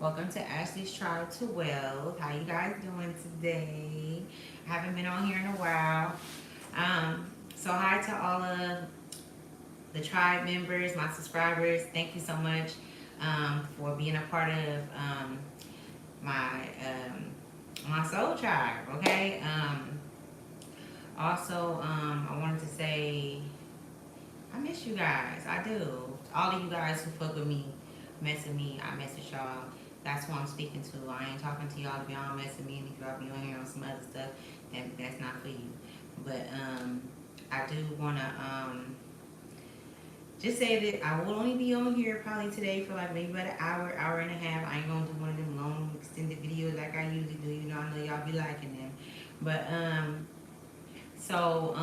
Welcome to Ashley's Tribe to Wealth. How you guys doing today? I haven't been on here in a while. So hi to all of the tribe members, my subscribers. Thank you so much for being a part of my my soul tribe. Okay. Also, I wanted to say I miss you guys. I do. All of you guys who fuck with me, mess with me, I message y'all. That's who I'm speaking to. I ain't talking to y'all if y'all mess with me and if y'all be on here on some other stuff, then that's not for you. But I do wanna just say that I will only be on here probably today for like maybe about an hour, hour and a half. I ain't gonna do one of them long extended videos like I usually do. You know, I know y'all be liking them. But so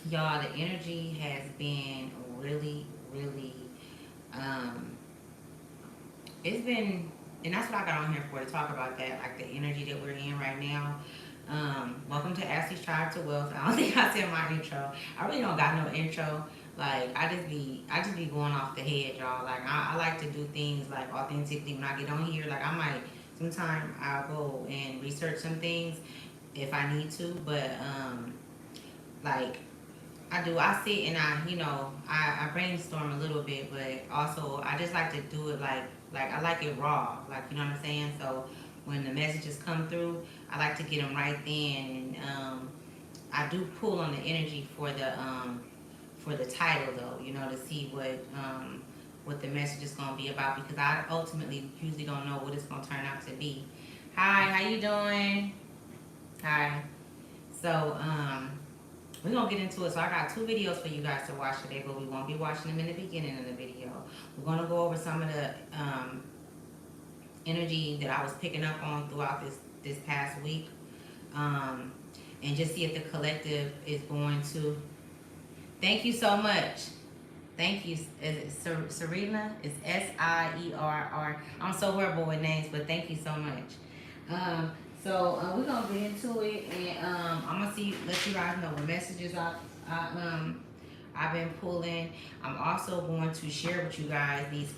y'all, the energy has been really, really, um, it's been, and that's what I got on here for to talk about that, like the energy that we're in right now. Welcome to Ashley's Tribe to Wealth. I don't think I said my intro. I really don't got no intro. Like I just be going off the head, y'all. Like I like to do things like authentically when I get on here. Like I might, sometime I'll go and research some things if I need to, but like I do. I sit and I brainstorm a little bit, but also I just like to do it like I like it raw, like you know what I'm saying. So when the messages come through, I like to get them right then, and I do pull on the energy for the title though, you know, to see what the message is gonna be about because I ultimately usually don't know what it's gonna turn out to be. Hi, how you doing? Hi. So we're gonna get into it. So I got two videos for you guys to watch today, but we won't be watching them in the beginning of the video. We're gonna go over some of the energy that I was picking up on throughout this past week, um, and just see if the collective is going to. Thank you so much. Thank you. Is it Serena? It's Sierr. I'm so horrible with names, but thank you so much. We're gonna get into it, and I'm gonna let you guys know what messages I've been pulling. I'm also going to share with you guys these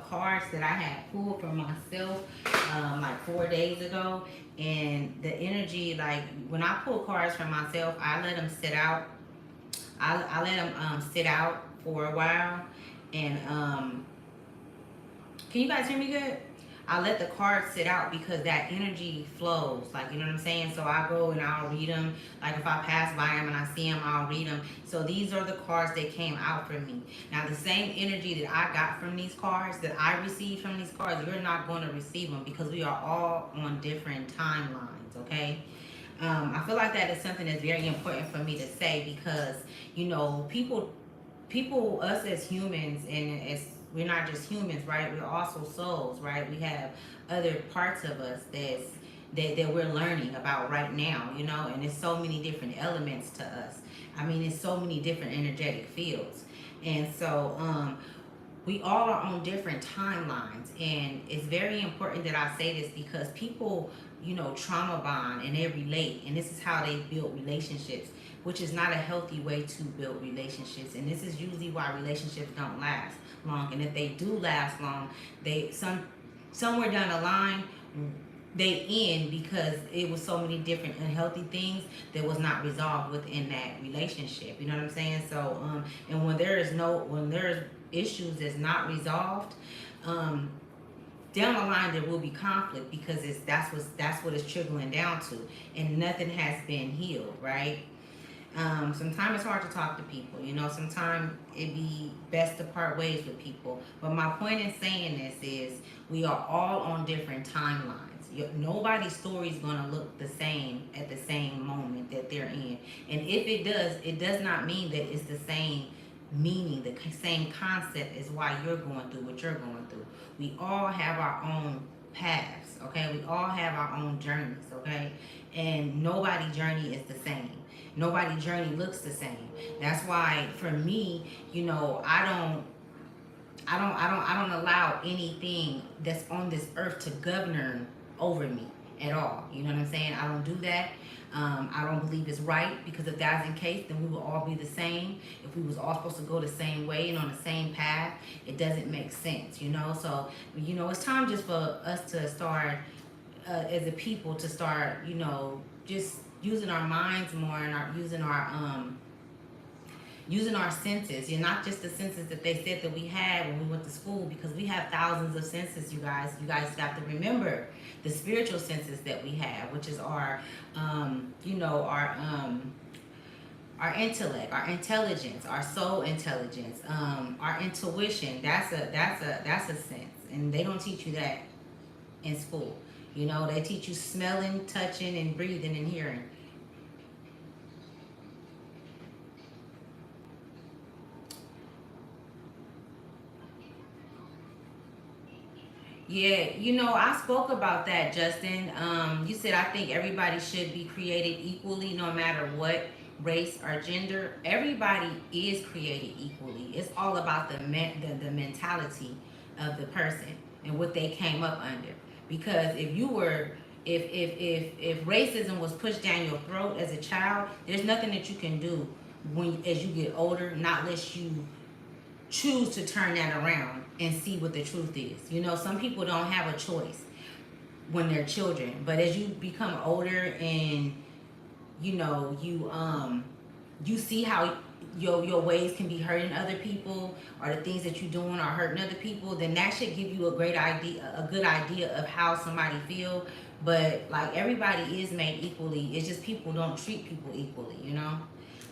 cards that I had pulled for myself like 4 days ago, and the energy like when I pull cards for myself, I let them sit out. I let them sit out for a while, and can you guys hear me good? I let the cards sit out because that energy flows, like you know what I'm saying. So I go and I'll read them. Like if I pass by them and I see them, I'll read them. So these are the cards that came out for me. Now the same energy that I got from these cards, that I received from these cards, you're not going to receive them because we are all on different timelines. Okay. I feel like that is something that's very important for me to say because people, us as humans, and as we're not just humans, right? We're also souls, right? We have other parts of us that we're learning about right now, and there's so many different elements to us. I mean, it's so many different energetic fields. And so we all are on different timelines, and it's very important that I say this because people, trauma bond and they relate, and this is how they build relationships, which is not a healthy way to build relationships, and this is usually why relationships don't last long, and if they do last long, they somewhere down the line they end because it was so many different unhealthy things that was not resolved within that relationship. You know what I'm saying? So, and when there's issues that's not resolved, um, down the line there will be conflict because that's what it's trickling down to, and nothing has been healed, right? Sometimes it's hard to talk to people. Sometimes it be best to part ways with people. But my point in saying this is we are all on different timelines. Nobody's story is going to look the same at the same moment that they're in. And if it does not mean that it's the same meaning, the same concept as why you're going through what you're going through. We all have our own paths, okay? We all have our own journeys, okay? And nobody's journey is the same. Nobody's journey looks the same. That's why for me, I don't allow anything that's on this earth to govern over me at all. You know what I'm saying? I don't do that. I don't believe it's right, because if that's the case, then we will all be the same. If we was all supposed to go the same way and on the same path, it doesn't make sense, you know. So, you know, it's time just for us to start, as a people, to start, you know, just using our minds more, and using our senses. You're not just the senses that they said that we had when we went to school, because we have thousands of senses, you guys. You guys got to remember the spiritual senses that we have, which is our, you know, our intellect, our intelligence, our soul intelligence, our intuition. That's a sense, and they don't teach you that in school. You know, they teach you smelling, touching, and breathing and hearing. Yeah, you know, I spoke about that, Justin. You said, I think everybody should be created equally, no matter what race or gender. Everybody is created equally. It's all about the mentality of the person and what they came up under. Because if you were, if racism was pushed down your throat as a child, there's nothing that you can do when as you get older, not unless you choose to turn that around and see what the truth is. You know, some people don't have a choice when they're children, but as you become older and you know you see how your ways can be hurting other people, or the things that you're doing are hurting other people, then that should give you a good idea of how somebody feel. But like, everybody is made equally. It's just people don't treat people equally, you know.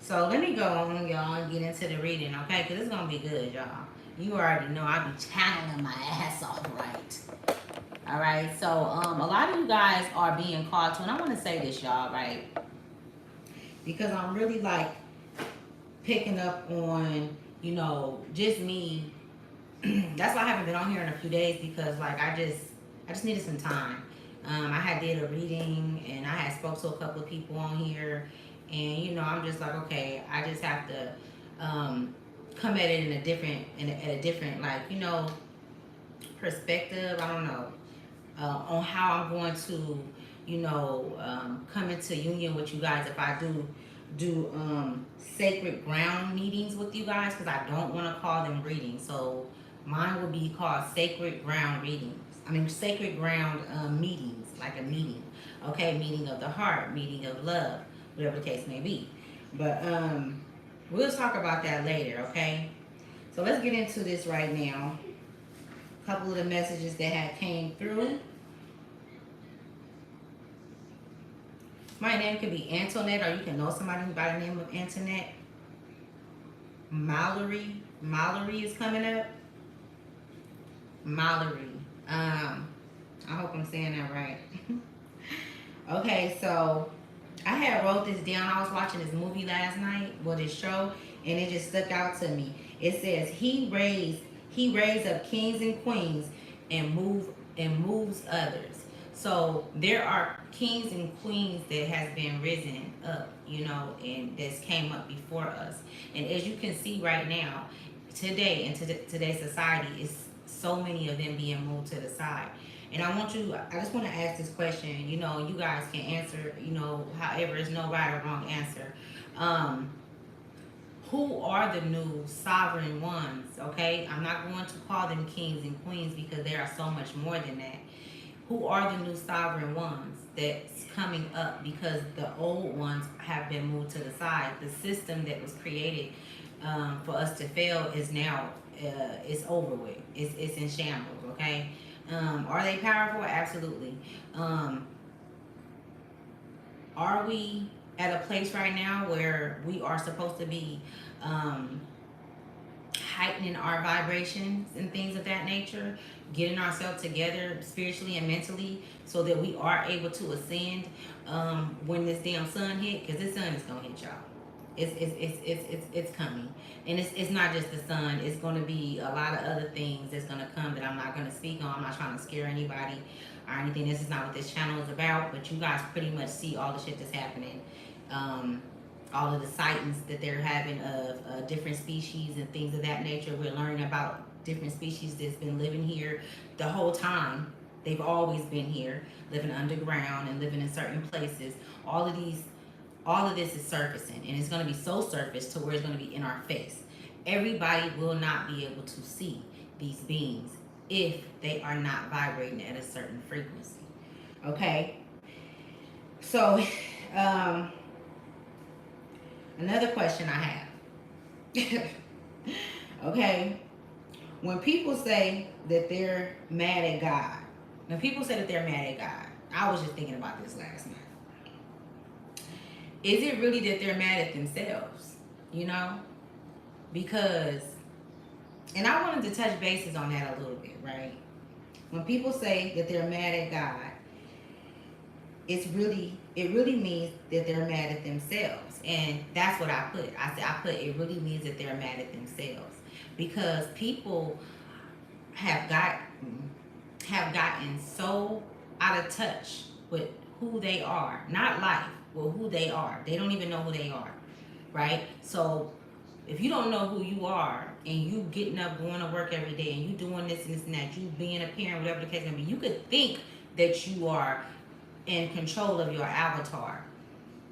So let me go on, y'all, and get into the reading, okay? Because it's going to be good, y'all. You already know I be channeling my ass off, right? All right, so a lot of you guys are being called to, and I want to say this, y'all, right? Because I'm really like picking up on, you know, just me. That's why I haven't been on here in a few days, because like I just needed some time. I had did a reading, and I had spoke to a couple of people on here, and you know, I'm just like, okay, I just have to come at it in a different, like, you know, perspective. I don't know, on how I'm going to, you know, come into union with you guys if I do sacred ground meetings with you guys, because I don't want to call them readings. So mine will be called sacred ground readings. I mean, sacred ground meetings, like a meeting. Okay, meeting of the heart, meeting of love, whatever the case may be. But we'll talk about that later, okay? So let's get into this right now. A couple of the messages that had came through. My name could be Antoinette, or you can know somebody by the name of Antoinette. Mallory is coming up. Mallory. I hope I'm saying that right. Okay, so I had wrote this down. I was watching this movie last night, well, this show, and it just stuck out to me. It says he raised up kings and queens and moves others. So there are kings and queens that has been risen up, you know, and that's came up before us. And as you can see right now, today in today's society, is so many of them being moved to the side. And I just want to ask this question. You know, you guys can answer, you know, however, there's no right or wrong answer. Um, who are the new sovereign ones? Okay, I'm not going to call them kings and queens, because there are so much more than that. Who are the new sovereign ones that's coming up, because the old ones have been moved to the side? The system that was created for us to fail is now it's over with. It's in shambles. Okay. Are they powerful? Absolutely. Are we at a place right now where we are supposed to be um, heightening our vibrations and things of that nature, getting ourselves together spiritually and mentally, so that we are able to ascend when this damn sun hit? Because this sun is gonna hit, y'all. It's coming, and it's not just the sun. It's going to be a lot of other things that's going to come that I'm not going to speak on. I'm not trying to scare anybody or anything. This is not what this channel is about. But you guys pretty much see all the shit that's happening. All of the sightings that they're having of different species and things of that nature. We're learning about different species that's been living here the whole time. They've always been here, living underground and living in certain places. All of these all of this is surfacing, and it's going to be so surface to where it's going to be in our face. Everybody will not be able to see these beings if they are not vibrating at a certain frequency. Okay, so um, another question I have. Okay, when people say that they're mad at God, when people say that they're mad at God, I was just thinking about this last night. Is it really that they're mad at themselves? You know, because, and I wanted to touch bases on that a little bit, right? When people say that they're mad at God, it really means that they're mad at themselves, and that's what I put. I put it really means that they're mad at themselves, because people have gotten so out of touch with who they are, not life, but who they are. They don't even know who they are, right? So if you don't know who you are, and you getting up, going to work every day, and you doing this and this and that, you being a parent, whatever the case may be, you could think that you are in control of your avatar.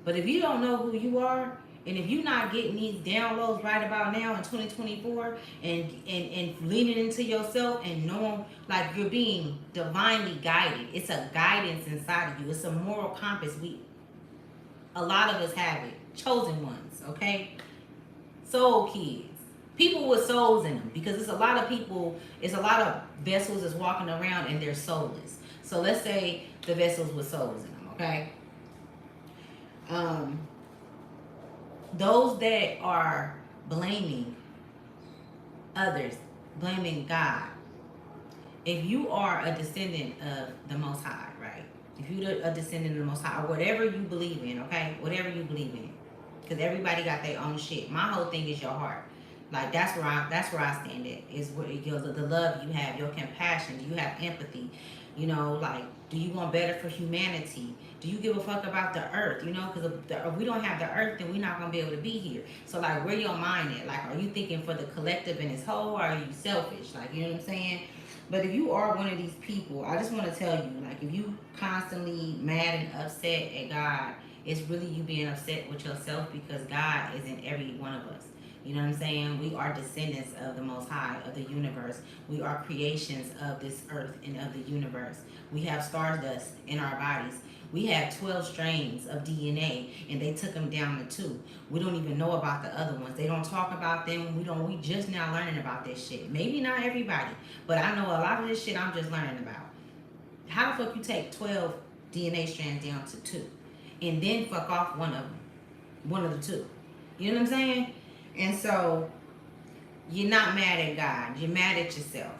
But if you don't know who you are, and if you're not getting these downloads right about now in 2024, and leaning into yourself and knowing like you're being divinely guided, it's a guidance inside of you. It's a moral compass. A lot of us have it. Chosen ones, okay? Soul kids. People with souls in them, because it's a lot of people, it's a lot of vessels that's walking around and they're soulless. So let's say the vessels with souls in them, okay? Um, those that are blaming others, blaming God, if you are a descendant of the Most High, right? If you're a descendant of the Most High, or whatever you believe in, okay? Whatever you believe in. Because everybody got their own shit. My whole thing is your heart. Like that's where I stand at. Is where the love you have, your compassion. Do you have empathy? You know, like, do you want better for humanity? Do you give a fuck about the earth? You know, because if we don't have the earth, then we're not gonna be able to be here. So like, where your mind at? Like, are you thinking for the collective in its whole, or are you selfish? Like, you know what I'm saying? But if you are one of these people, I just want to tell you, like, if you constantly mad and upset at God, it's really you being upset with yourself, because God is in every one of us. You know what I'm saying? We are descendants of the Most High, of the universe. We are creations of this earth and of the universe. We have stardust in our bodies. We have 12 strains of DNA, and they took them down to 2. We don't even know about the other ones. They don't talk about them. We just now learning about this shit. Maybe not everybody, but I know a lot of this shit I'm just learning about. How the fuck you take 12 DNA strands down to 2, and then fuck off one of them, one of the 2? You know what I'm saying? And so you're not mad at God. You're mad at yourself.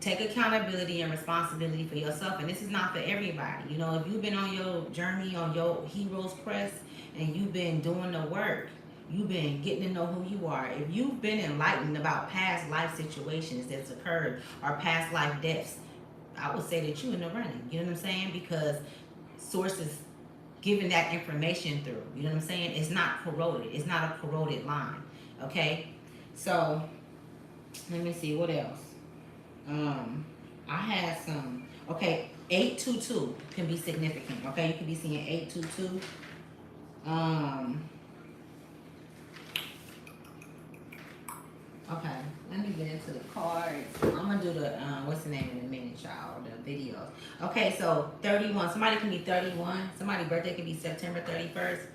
Take accountability and responsibility for yourself. And this is not for everybody. You know, if you've been on your journey, on your hero's quest, and you've been doing the work, you've been getting to know who you are. If you've been enlightened about past life situations that's occurred, or past life deaths, I would say that you're in the running. You know what I'm saying? Because sources giving that information through. You know what I'm saying? It's not corroded. It's not a corroded line. Okay? So, let me see, what else? I had some. Okay, 822 can be significant. Okay, you can be seeing 822. Okay, let me get into the cards. I'm gonna do the what's the name in a minute, y'all. The videos. Okay, so 31. Somebody can be 31. Somebody's birthday can be September 31st.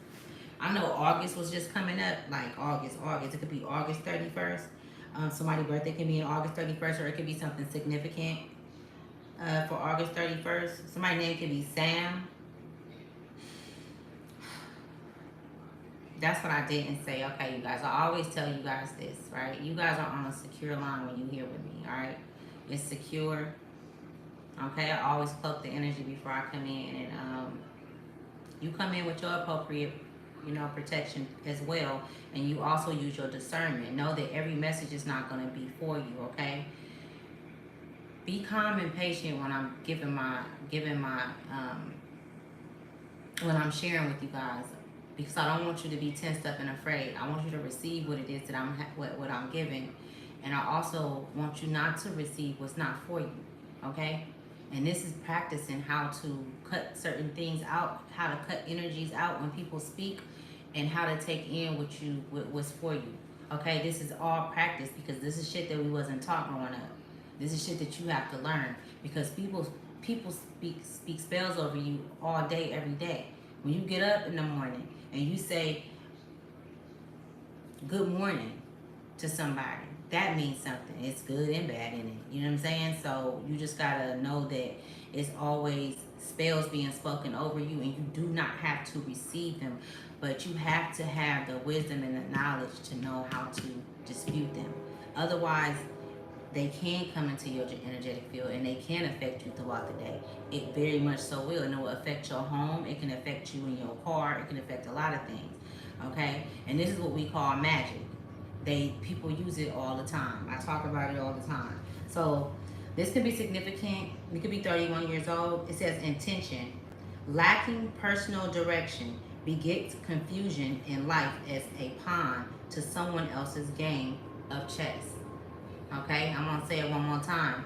I know August was just coming up, like August. It could be August 31st. Somebody's birthday can be on August 31st, or it could be something significant for August 31st. Somebody's name could be Sam. That's what I didn't say. Okay, you guys. I always tell you guys this, right? You guys are on a secure line when you here with me, all right? It's secure. Okay, I always cloak the energy before I come in, and you come in with your appropriate, protection as well, and you also use your discernment. Know that every message is not going to be for you. Okay. Be calm and patient when I'm giving my when I'm sharing with you guys, because I don't want you to be tensed up and afraid. I want you to receive what it is that what I'm giving, and I also want you not to receive what's not for you. Okay. And this is practicing how to cut certain things out, how to cut energies out when people speak, and how to take in what's for you. Okay, this is all practice because this is shit that we wasn't taught growing up. This is shit that you have to learn because people speak spells over you all day, every day. When you get up in the morning and you say good morning to somebody, that means something. It's good and bad in it. You know what I'm saying? So you just gotta know that it's always spells being spoken over you, and you do not have to receive them, but you have to have the wisdom and the knowledge to know how to dispute them. Otherwise, they can come into your energetic field and they can affect you throughout the day. It very much so will, and it will affect your home. It can affect you in your car. It can affect a lot of things. Okay, and this is what we call magic. People use it all the time. I talk about it all the time. So this could be significant. You could be 31 years old. It says intention. Lacking personal direction begets confusion in life as a pawn to someone else's game of chess. Okay, I'm gonna say it one more time.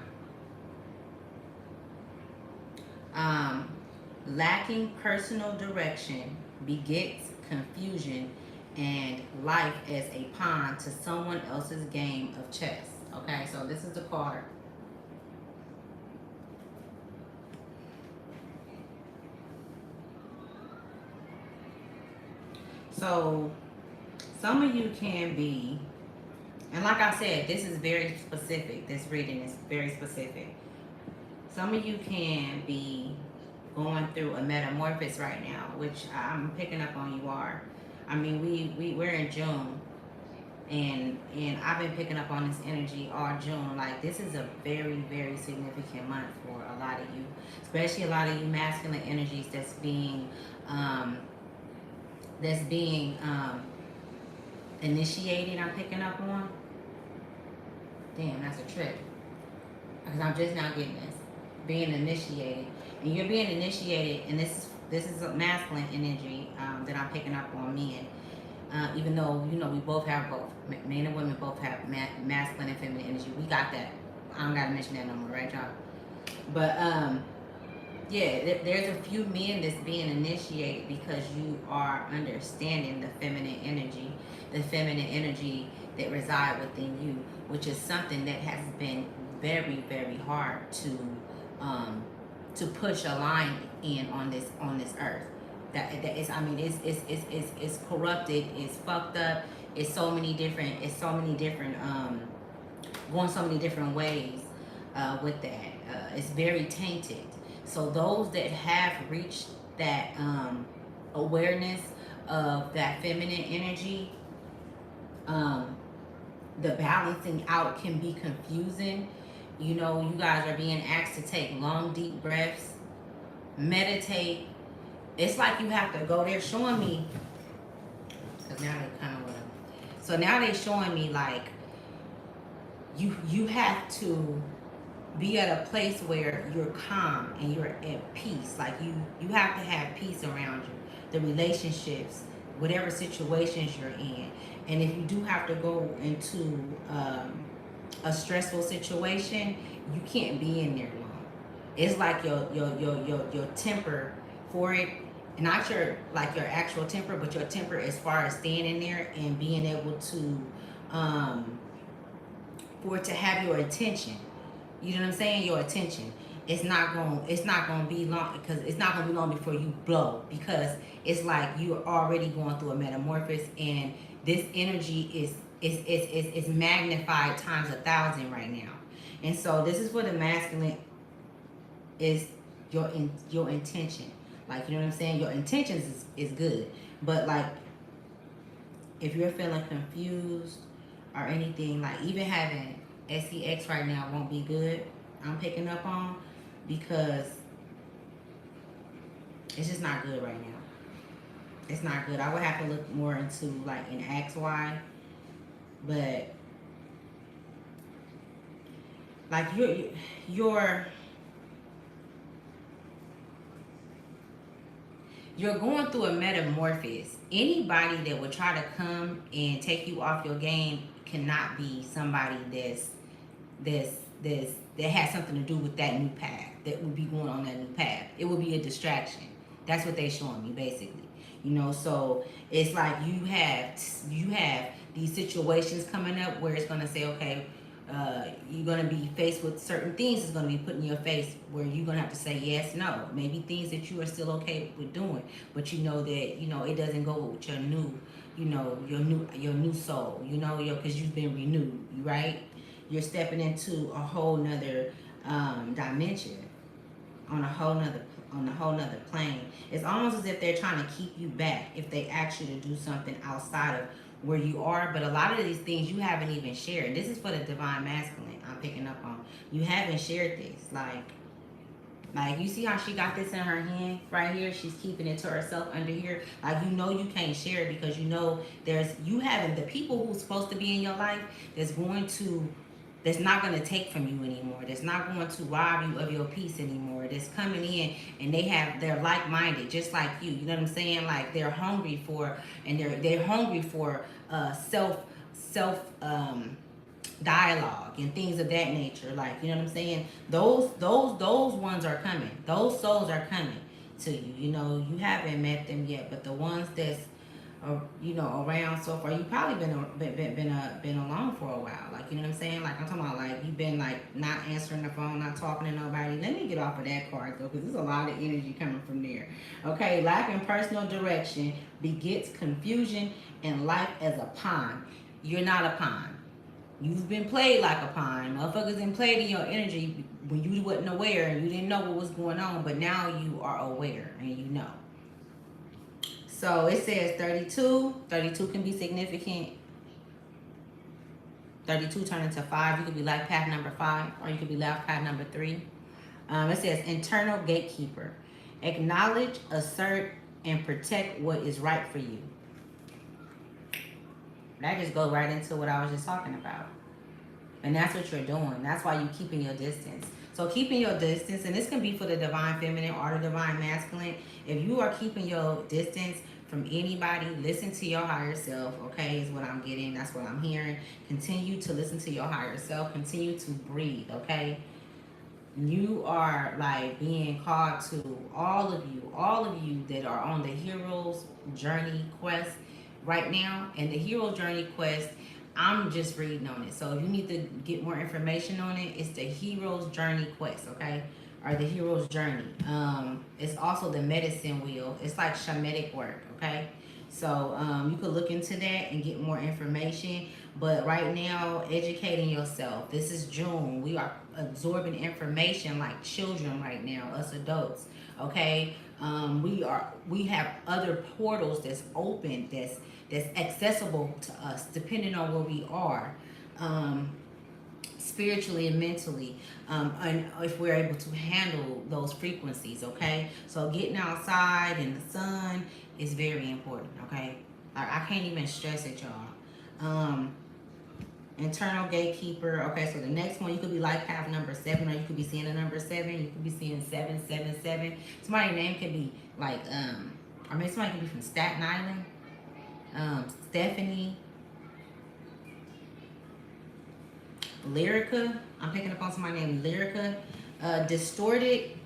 Lacking personal direction begets confusion and life as a pawn to someone else's game of chess. Okay, so this is the card. So some of you can be, and like I said, this is very specific. This reading is very specific. Some of you can be going through a metamorphosis right now, which I'm picking up on you are. I mean, we're in June, and I've been picking up on this energy all June. Like, this is a very, very significant month for a lot of you, especially a lot of you masculine energies that's being initiated. I'm picking up on. Damn, that's a trip. Because I'm just now getting this. Being initiated. And you're being initiated, and this is a masculine energy that I'm picking up on men. Even though, you know, we both have both. Men and women both have masculine and feminine energy. We got that. I don't got to mention that no more, right, y'all? But, yeah, there's a few men that's being initiated because you are understanding the feminine energy that reside within you, which is something that has been very, very hard to push a line in on this earth. That is, I mean, it's corrupted, it's fucked up, it's so many different going so many different ways with that. It's very tainted. So those that have reached that awareness of that feminine energy, the balancing out can be confusing. You know, you guys are being asked to take long, deep breaths, meditate. It's like you have to go there showing me, because now they're kind of, so now they're showing me like you have to be at a place where you're calm and you're at peace. Like you have to have peace around you, the relationships, whatever situations you're in. And if you do have to go into a stressful situation, you can't be in there long. It's like your temper for it, not your actual temper, but your temper as far as staying in there and being able to for it to have your attention. You know what I'm saying? Your attention. It's not gonna be long, because it's not gonna be long before you blow, because it's like you're already going through a metamorphosis, and this energy is magnified times 1,000 right now. And so this is for the masculine, is your intention. Like, you know what I'm saying? Your intentions is good, but like if you're feeling confused or anything, like even having SEX right now won't be good. I'm picking up on, because it's just not good right now. It's not good. I would have to look more into like an XY, but like you're going through a metamorphosis. Anybody that would try to come and take you off your game cannot be somebody that has something to do with that new path, that would be going on that new path. It would be a distraction. That's what they're showing me, basically. You know, so it's like you have these situations coming up where it's gonna say, okay, you're gonna be faced with certain things that's gonna be put in your face where you're gonna have to say yes, no. Maybe things that you are still okay with doing, but you know that it doesn't go with your new, your new soul. Because you've been renewed, right? You're stepping into a whole nother dimension, on a whole nother plane. It's almost as if they're trying to keep you back if they ask you to do something outside of where you are. But a lot of these things you haven't even shared. This is for the divine masculine. I'm picking up on. You haven't shared this. Like you see how she got this in her hand right here? She's keeping it to herself under here. Like you can't share it because you haven't the people who's supposed to be in your life that's not going to take from you anymore. That's not going to rob you of your peace anymore. That's coming in and they're like minded, just like you. You know what I'm saying? Like they're hungry for self dialogue and things of that nature. Like, you know what I'm saying? Those ones are coming. Those souls are coming to you. You haven't met them yet, but the ones that's around so far, you probably been alone for a while. Like, you know what I'm saying? Like, I'm talking about, like, you've been like not answering the phone, not talking to nobody. Let me get off of that card though, because there's a lot of energy coming from there. Okay, lacking personal direction begets confusion and life as a pawn. You're not a pawn. You've been played like a pawn. Motherfuckers been played in your energy when you wasn't aware and you didn't know what was going on, but now you are aware and you know. So it says 32. 32 can be significant. 32 turn into 5. You could be life path number 5, or you could be life path number 3. It says internal gatekeeper. Acknowledge, assert, and protect what is right for you. That just goes right into what I was just talking about. And that's what you're doing. That's why you're keeping your distance. So keeping your distance, and this can be for the divine feminine or the divine masculine. If you are keeping your distance from anybody, listen to your higher self, okay, is what I'm getting. That's what I'm hearing. Continue to listen to your higher self. Continue to breathe, okay? You are like being called to all of you that are on the hero's journey quest right now. And the hero journey quest, I'm just reading on it. So if you need to get more information on it, it's the hero's journey quest, okay? Or the hero's journey. It's also the medicine wheel. It's like shamanic work, okay? So you could look into that and get more information. But right now, educating yourself. This is June. We are absorbing information like children right now, us adults. Okay, we have other portals that's open, that's accessible to us, depending on where we are, spiritually and mentally, and if we're able to handle those frequencies. Okay, so getting outside in the sun is very important. Okay, I can't even stress it, y'all. Internal gatekeeper. Okay, so the next one, you could be life path number 7, or you could be seeing a number 7. You could be seeing 777. Somebody's name could be like or maybe somebody could be from Staten Island. Stephanie, Lyrica. I'm picking up on somebody named Lyrica. Distorted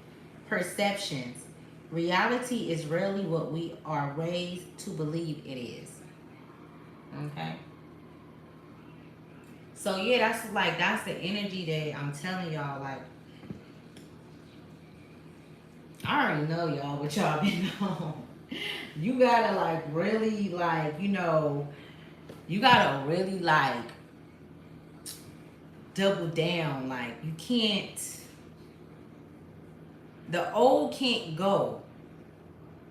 perceptions. Reality is rarely what we are raised to believe it is. Okay. So yeah, that's the energy that I'm telling y'all. Like, I already know y'all what y'all been on. You gotta like really like, you gotta really like double down. Like, you can't, the old can't go.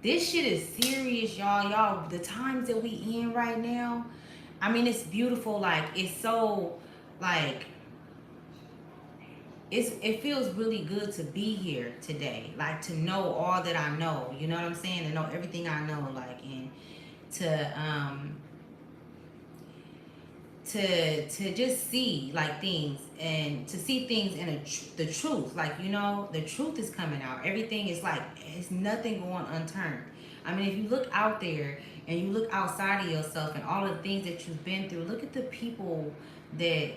This shit is serious, y'all. Y'all, the times that we in right now, I mean, it's beautiful. Like, it's so, like, it feels really good to be here today. Like, to know all that I know. You know what I'm saying? To know everything I know. Like, and to just see like things, and to see things in the truth. Like, the truth is coming out. Everything is like, it's nothing going unturned. I mean, if you look out there and you look outside of yourself and all the things that you've been through, look at the people that,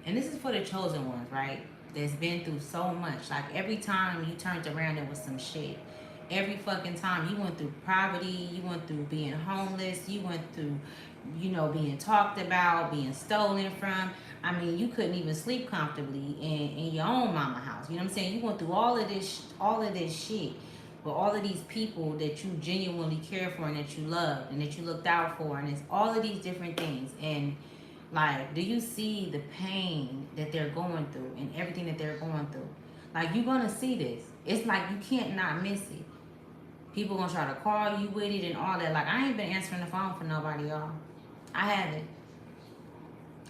and this is for the chosen ones, right? That's been through so much. Like, every time you turned around, there was some shit. every fucking time. You went through poverty, you went through being homeless, you went through, you know, being talked about, being stolen from. I mean, you couldn't even sleep comfortably in your own mama house. You know what I'm saying? You went through all of this shit with all of these people that you genuinely care for and that you loved and that you looked out for, and it's all of these different things. And like, do you see the pain that they're going through and everything that they're going through? Like, you're gonna see this. It's like you can't not miss it. People gonna try to call you with it and all that. Like, I ain't been answering the phone for nobody, y'all. I haven't.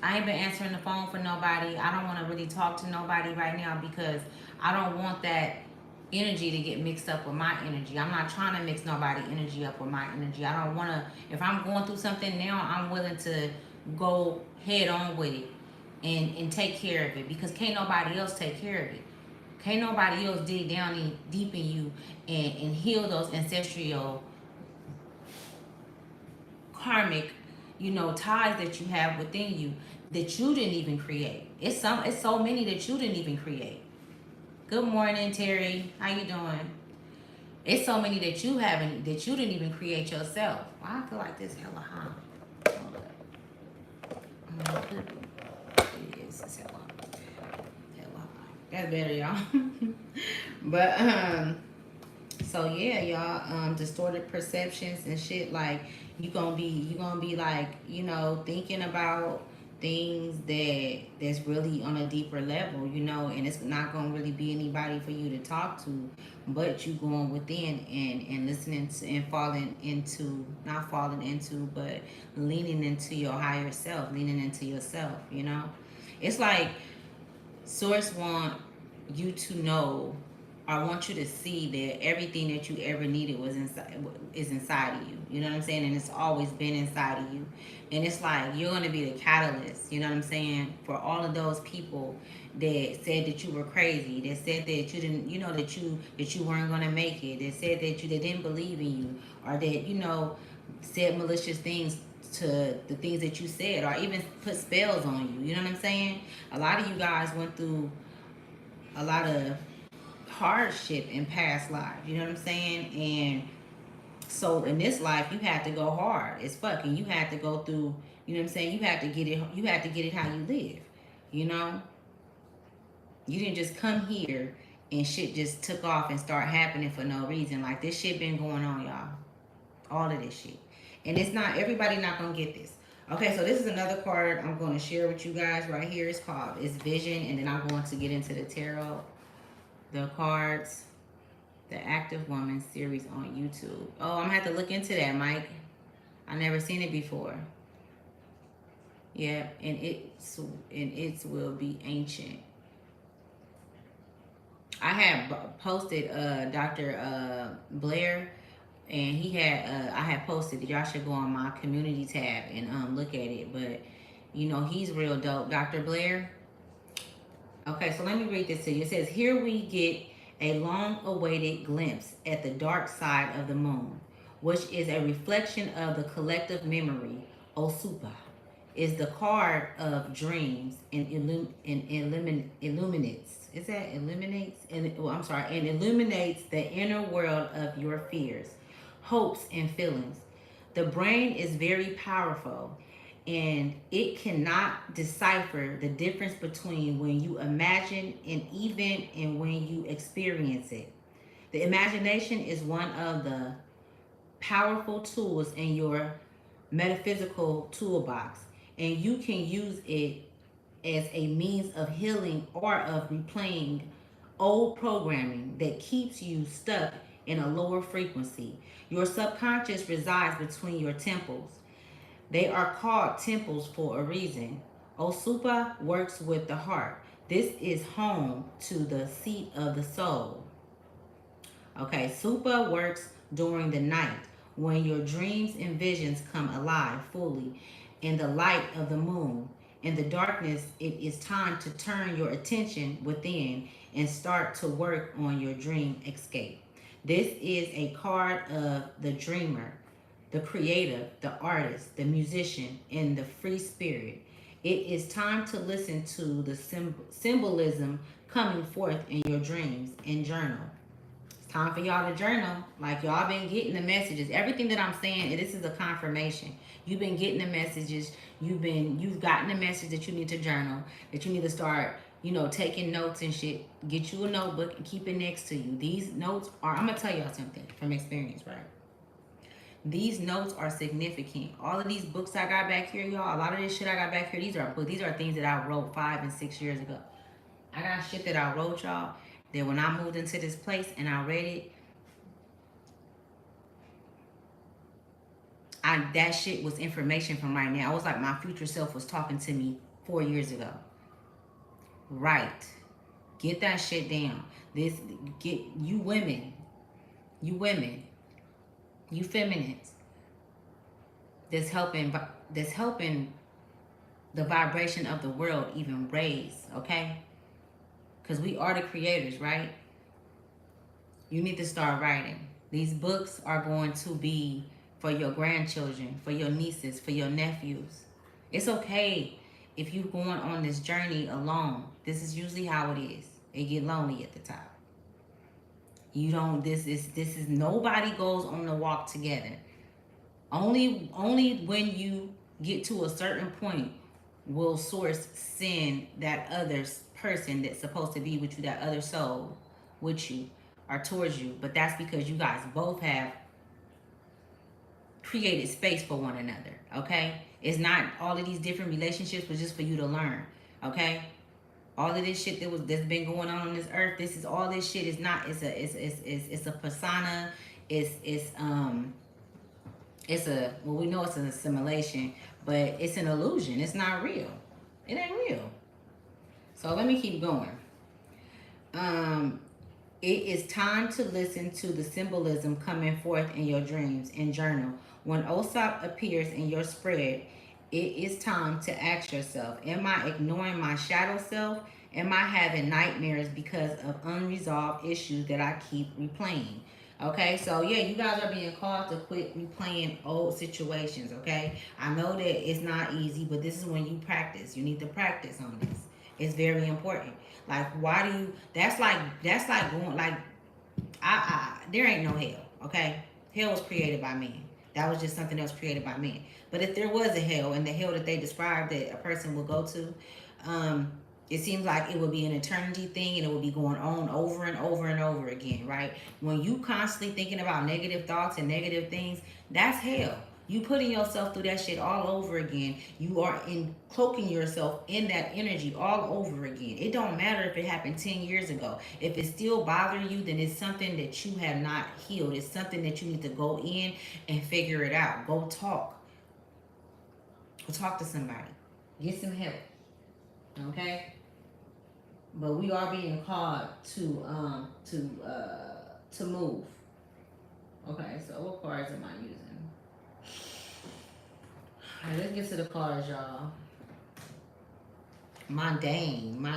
I ain't been answering the phone for nobody. I don't want to really talk to nobody right now because I don't want that energy to get mixed up with my energy. I'm not trying to mix nobody energy up with my energy. I don't want to. If I'm going through something now, I'm willing to go head on with it and take care of it, because can't nobody else take care of it. Can't nobody else dig down in, deep in you and heal those ancestral karmic, you know, ties that you have within you that you didn't even create. It's so many that you didn't even create. Good morning, Terry. How you doing? It's so many that you haven't, that you didn't even create yourself. Why I feel like this hella high. Hold up. It is. It's hella high. Hella high. That's better, y'all. But so yeah, y'all, distorted perceptions and shit. Like, you gonna be like, you know, thinking about things that's really on a deeper level, you know, and it's not gonna really be anybody for you to talk to, but you going within and listening to and falling into, not falling into, but leaning into your higher self, leaning into yourself, you know. It's like source want you to know, I want you to see that everything that you ever needed was inside, is inside of you. You know what I'm saying? And it's always been inside of you. And it's like you're gonna be the catalyst. You know what I'm saying? For all of those people that said that you were crazy, that said that you didn't, you know, that you weren't gonna make it, that said that they didn't believe in you, or that, you know, said malicious things to the things that you said, or even put spells on you. You know what I'm saying? A lot of you guys went through a lot of hardship in past lives. You know what I'm saying? And so in this life, you had to go hard as fuck, and you had to go through. You know what I'm saying? You had to get it. You had to get it how you live. You know, you didn't just come here and shit just took off and start happening for no reason. Like, this shit been going on, y'all. All of this shit, and it's not everybody not gonna get this. Okay, so this is another card I'm going to share with you guys right here. It's called, it's Vision, and then I'm going to get into the tarot, the cards, the Active Woman series on YouTube. Oh, I'm gonna have to look into that, Mike. I never seen it before. Yeah, and it will be ancient. I had posted Dr. Blair, and he had I had posted. Y'all should go on my community tab and look at it. But you know, he's real dope, Dr. Blair. Okay, so let me read this to you. It says, here we get a long-awaited glimpse at the dark side of the moon, which is a reflection of the collective memory. Osupa is the card of dreams and illuminates. Is that illuminates? And well, I'm sorry, and illuminates the inner world of your fears, hopes, and feelings. The brain is very powerful, and it cannot decipher the difference between when you imagine an event and when you experience it. The imagination is one of the powerful tools in your metaphysical toolbox, and you can use it as a means of healing or of replaying old programming that keeps you stuck in a lower frequency. Your subconscious resides between your temples. They are called temples for a reason. Osupa works with the heart. This is home to the seat of the soul. Okay, Supa works during the night when your dreams and visions come alive fully in the light of the moon. In the darkness, it is time to turn your attention within and start to work on your dream escape. This is a card of the dreamer, the creative, the artist, the musician, and the free spirit. It is time to listen to the symbolism coming forth in your dreams and journal. It's time for y'all to journal. Like, y'all been getting the messages. Everything that I'm saying, this is a confirmation. You've been getting the messages. You've gotten the message that you need to journal, that you need to start, taking notes and shit. Get you a notebook and keep it next to you. These notes are, I'm gonna tell y'all something from experience, right? These notes are significant. All of these books I got back here, y'all, a lot of this shit I got back here, these are things that I wrote 5 and 6 years ago. I got shit that I wrote, y'all, that when I moved into this place and I read it, that shit was information from right now. I was like my future self was talking to me 4 years ago. Right. Get that shit down. Get you women, you feminines, that's helping the vibration of the world even raise, okay? Because we are the creators, right? You need to start writing. These books are going to be for your grandchildren, for your nieces, for your nephews. It's okay if you're going on this journey alone. This is usually how it is. It get lonely at the top. You don't, this is nobody goes on the walk together. Only when you get to a certain point will source send that other person that's supposed to be with you, that other soul with you or towards you. But that's because you guys both have created space for one another, okay? It's not all of these different relationships, but just for you to learn, okay? All of this shit that's been going on this earth, this is all this shit is not, it's a persona, it's well, we know it's an assimilation, but it's an illusion. It's not real. It ain't real. So let me keep going. It is time to listen to the symbolism coming forth in your dreams and journal. When Osop appears in your spread, it is time to ask yourself, am I ignoring my shadow self? Am I having nightmares because of unresolved issues that I keep replaying? Okay, so yeah, you guys are being called to quit replaying old situations, okay? I know that it's not easy, but this is when you practice. You need to practice on this. It's very important. Like, why do you, that's like going, like, there ain't no hell, okay? Hell was created by man. That was just something that was created by man. But if there was a hell, and the hell that they described that a person will go to, it seems like it would be an eternity thing, and it would be going on over and over and over again, right? When you constantly thinking about negative thoughts and negative things, that's hell. You putting yourself through that shit all over again. You are cloaking yourself in that energy all over again. It don't matter if it happened 10 years ago. If it's still bothering you, then it's something that you have not healed. It's something that you need to go in and figure it out. Go talk. Go talk to somebody. Get some help. Okay? But we are being called to move. Okay, so what cards am I using? Alright, let's get to the cards, y'all. My dang. I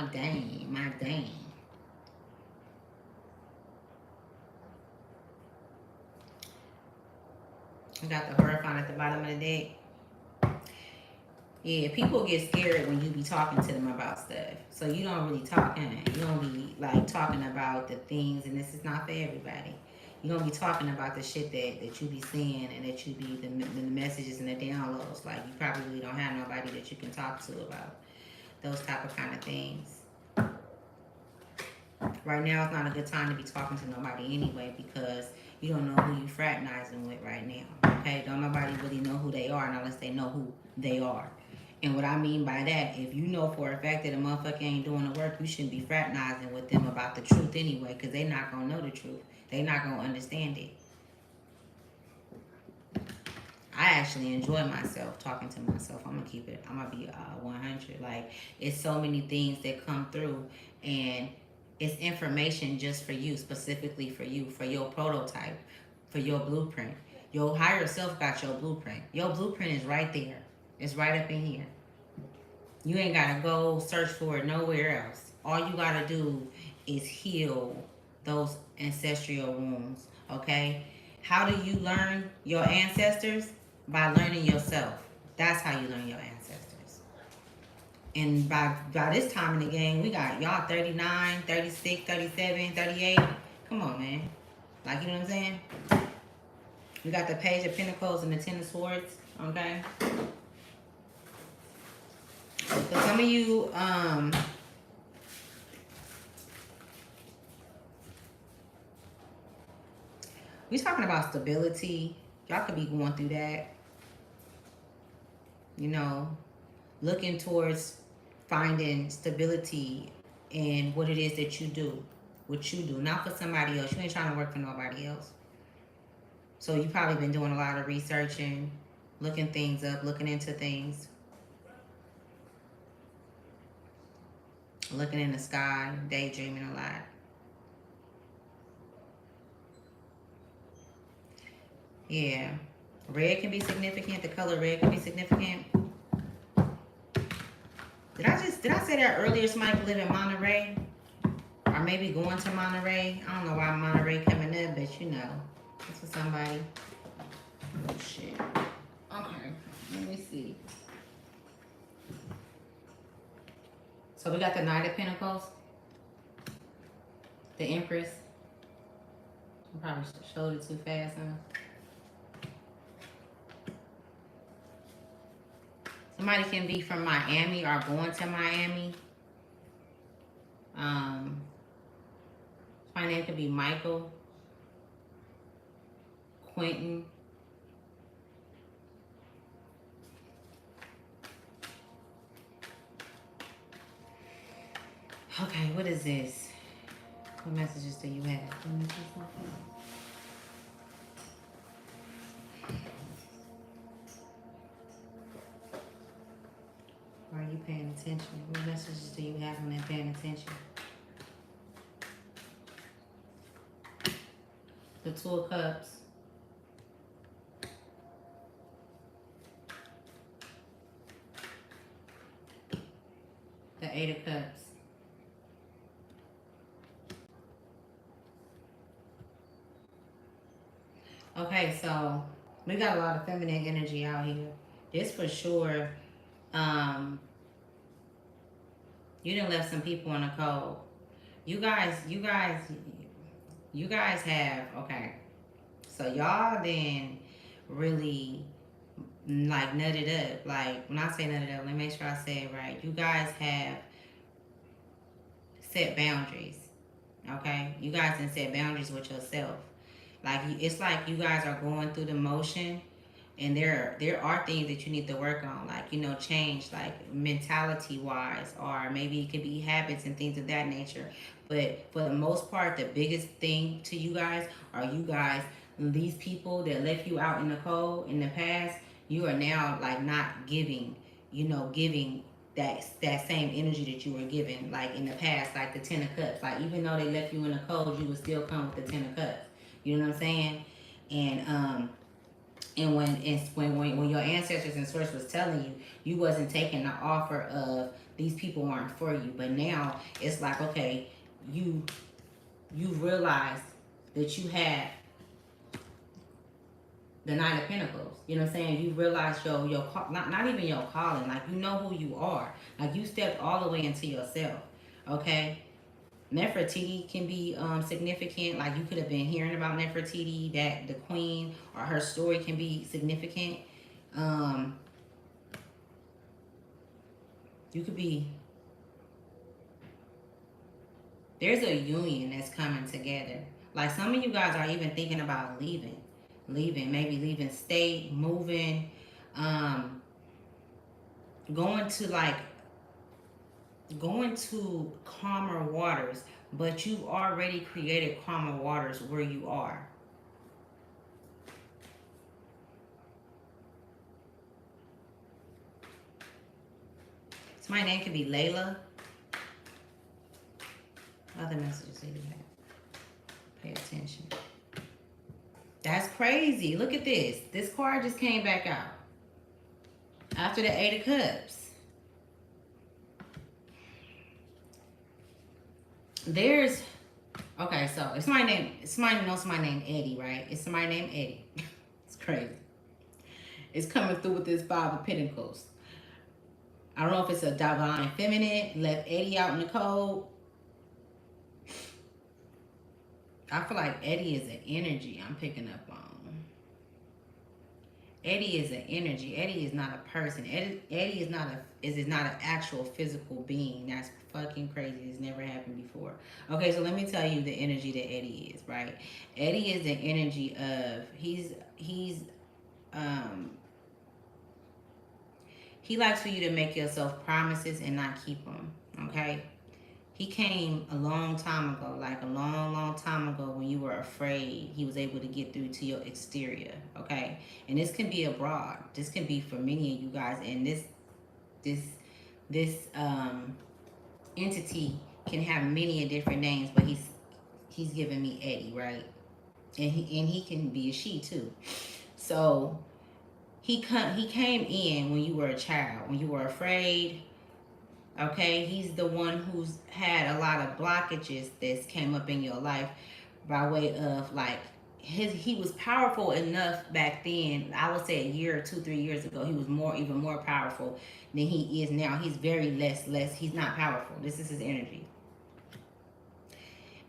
got the Hierophant at the bottom of the deck. Yeah, people get scared when you be talking to them about stuff. So you don't really talk, you don't be like talking about the things, and this is not for everybody. You don't be talking about the shit that you be seeing, and that you be the messages and the downloads. Like, you probably really don't have nobody that you can talk to about those type of kind of things. Right now it's not a good time to be talking to nobody anyway, because you don't know who you fraternizing with right now. Okay, don't nobody really know who they are unless they know who they are. And what I mean by that, if you know for a fact that a motherfucker ain't doing the work, you shouldn't be fraternizing with them about the truth anyway, because they not going to know the truth. They not going to understand it. I actually enjoy myself, talking to myself. I'm going to keep it. I'm going to be 100. Like, it's so many things that come through, and it's information just for you, specifically for you, for your prototype, for your blueprint. Your higher self got your blueprint. Your blueprint is right there. It's right up in here. You ain't got to go search for it nowhere else. All you got to do is heal those ancestral wounds, okay? How do you learn your ancestors? By learning yourself. That's how you learn your ancestors. And by this time in the game, we got y'all 39, 36, 37, 38. Come on, man. Like, you know what I'm saying? We got the Page of Pentacles and the Ten of Swords. Okay. So some of you, we're talking about stability. Y'all could be going through that. You know, looking towards finding stability in what it is that you do. What you do. Not for somebody else. You ain't trying to work for nobody else. So you've probably been doing a lot of researching, looking things up, looking into things. Looking in the sky, daydreaming a lot. Yeah. Red can be significant. The color red can be significant. Did I say that earlier? Somebody could live in Monterey? Or maybe going to Monterey. I don't know why Monterey coming up, but you know. It's for somebody. Oh shit. Okay. Let me see. So we got the Knight of Pentacles. The Empress. I probably showed it too fast, huh? Somebody can be from Miami or going to Miami. My name could be Michael, Quentin. Okay, what is this? What messages do you have? Are you paying attention? What messages do you have when they're paying attention? The Two of Cups. The Eight of Cups. Okay, so we got a lot of feminine energy out here. This for sure. You done left some people in the cold. You guys have, okay. So y'all then really like nutted up. Like when I say nutted up, let me make sure I say it right. You guys have set boundaries. Okay? You guys done set boundaries with yourself. Like it's like you guys are going through the motion, and there are things that you need to work on, like, you know, change, like mentality wise, or maybe it could be habits and things of that nature. But for the most part, the biggest thing to you guys are you guys, these people that left you out in the cold in the past, you are now like not giving, you know, giving that same energy that you were given like in the past, like the Ten of Cups. Like even though they left you in the cold, you would still come with the Ten of Cups. You know what I'm saying? And when your ancestors and source was telling you, you wasn't taking the offer of these people aren't for you. But now it's like, okay, you realize that you have the Nine of Pentacles. You know what I'm saying? You realize your not even your calling. Like you know who you are. Like you stepped all the way into yourself. Okay. Nefertiti can be significant. Like you could have been hearing about Nefertiti, that the queen or her story can be significant. You could be. There's a union that's coming together. Like some of you guys are even thinking about leaving, maybe leaving state, moving, going to calmer waters, but you've already created calmer waters where you are. So my name could be Layla. Other messages that you have. Pay attention. That's crazy. Look at this. This card just came back out. After the Eight of Cups. There's, okay, so it's somebody knows somebody named Eddie, right? It's somebody named Eddie. It's crazy. It's coming through with this Five of Pentacles. I don't know if it's a divine feminine, left Eddie out in the cold. I feel like Eddie is an energy I'm picking up on. Eddie is an energy. Eddie is not a person. Eddie is not an actual physical being. That's fucking crazy. It's never happened before. Okay, so let me tell you the energy that Eddie is, right? Eddie is the energy of um he likes for you to make yourself promises and not keep them. Okay, he came a long time ago, like a long, long time ago when you were afraid. He was able to get through to your exterior, okay? And this can be abroad. This can be for many of you guys. And this, this entity can have many different names, but he's giving me Eddie, right? And he can be a she too. So he came in when you were a child, when you were afraid. Okay, he's the one who's had a lot of blockages that came up in your life by way of like he was powerful enough back then. I would say a year or 2 3 years ago, he was even more powerful than he is now. He's very less. He's not powerful. This is his energy.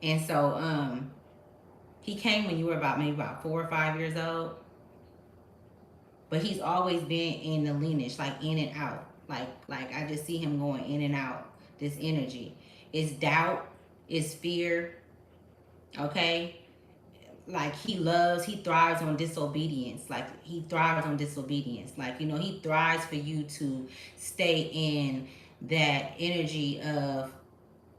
And so he came when you were about maybe about 4 or 5 years old, but he's always been in the lineage, like in and out. Like I just see him going in and out. This energy is doubt, is fear. Okay, like he thrives on disobedience. Like he thrives on disobedience. Like he thrives for you to stay in that energy of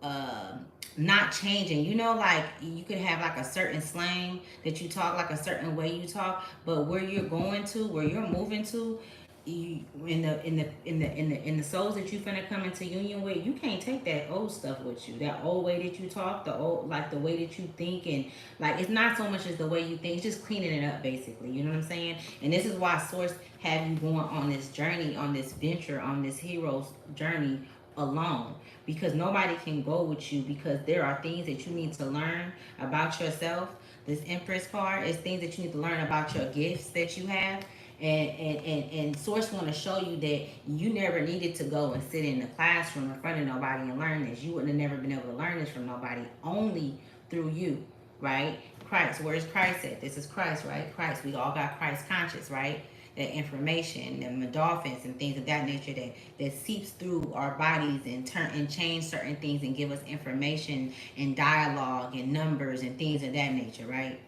uh, not changing. Like you could have like a certain slang that you talk, like a certain way you talk, but where you're going to, where you're moving to, you in the souls that you finna come into union with, you can't take that old stuff with you. That old way that you talk, the old like the way that you think, and like it's not so much as the way you think, it's just cleaning it up basically. You know what I'm saying? And this is why Source have you going on this journey, on this venture, on this hero's journey alone, because nobody can go with you, because there are things that you need to learn about yourself. This Empress card is things that you need to learn about your gifts that you have. And Source want to show you that you never needed to go and sit in the classroom in front of nobody and learn this. You wouldn't have never been able to learn this from nobody, only through you, right? Christ, where's Christ at? This is Christ, right? Christ, we all got Christ conscious, right? That information and dolphins and things of that nature that seeps through our bodies and change certain things and give us information and dialogue and numbers and things of that nature, right?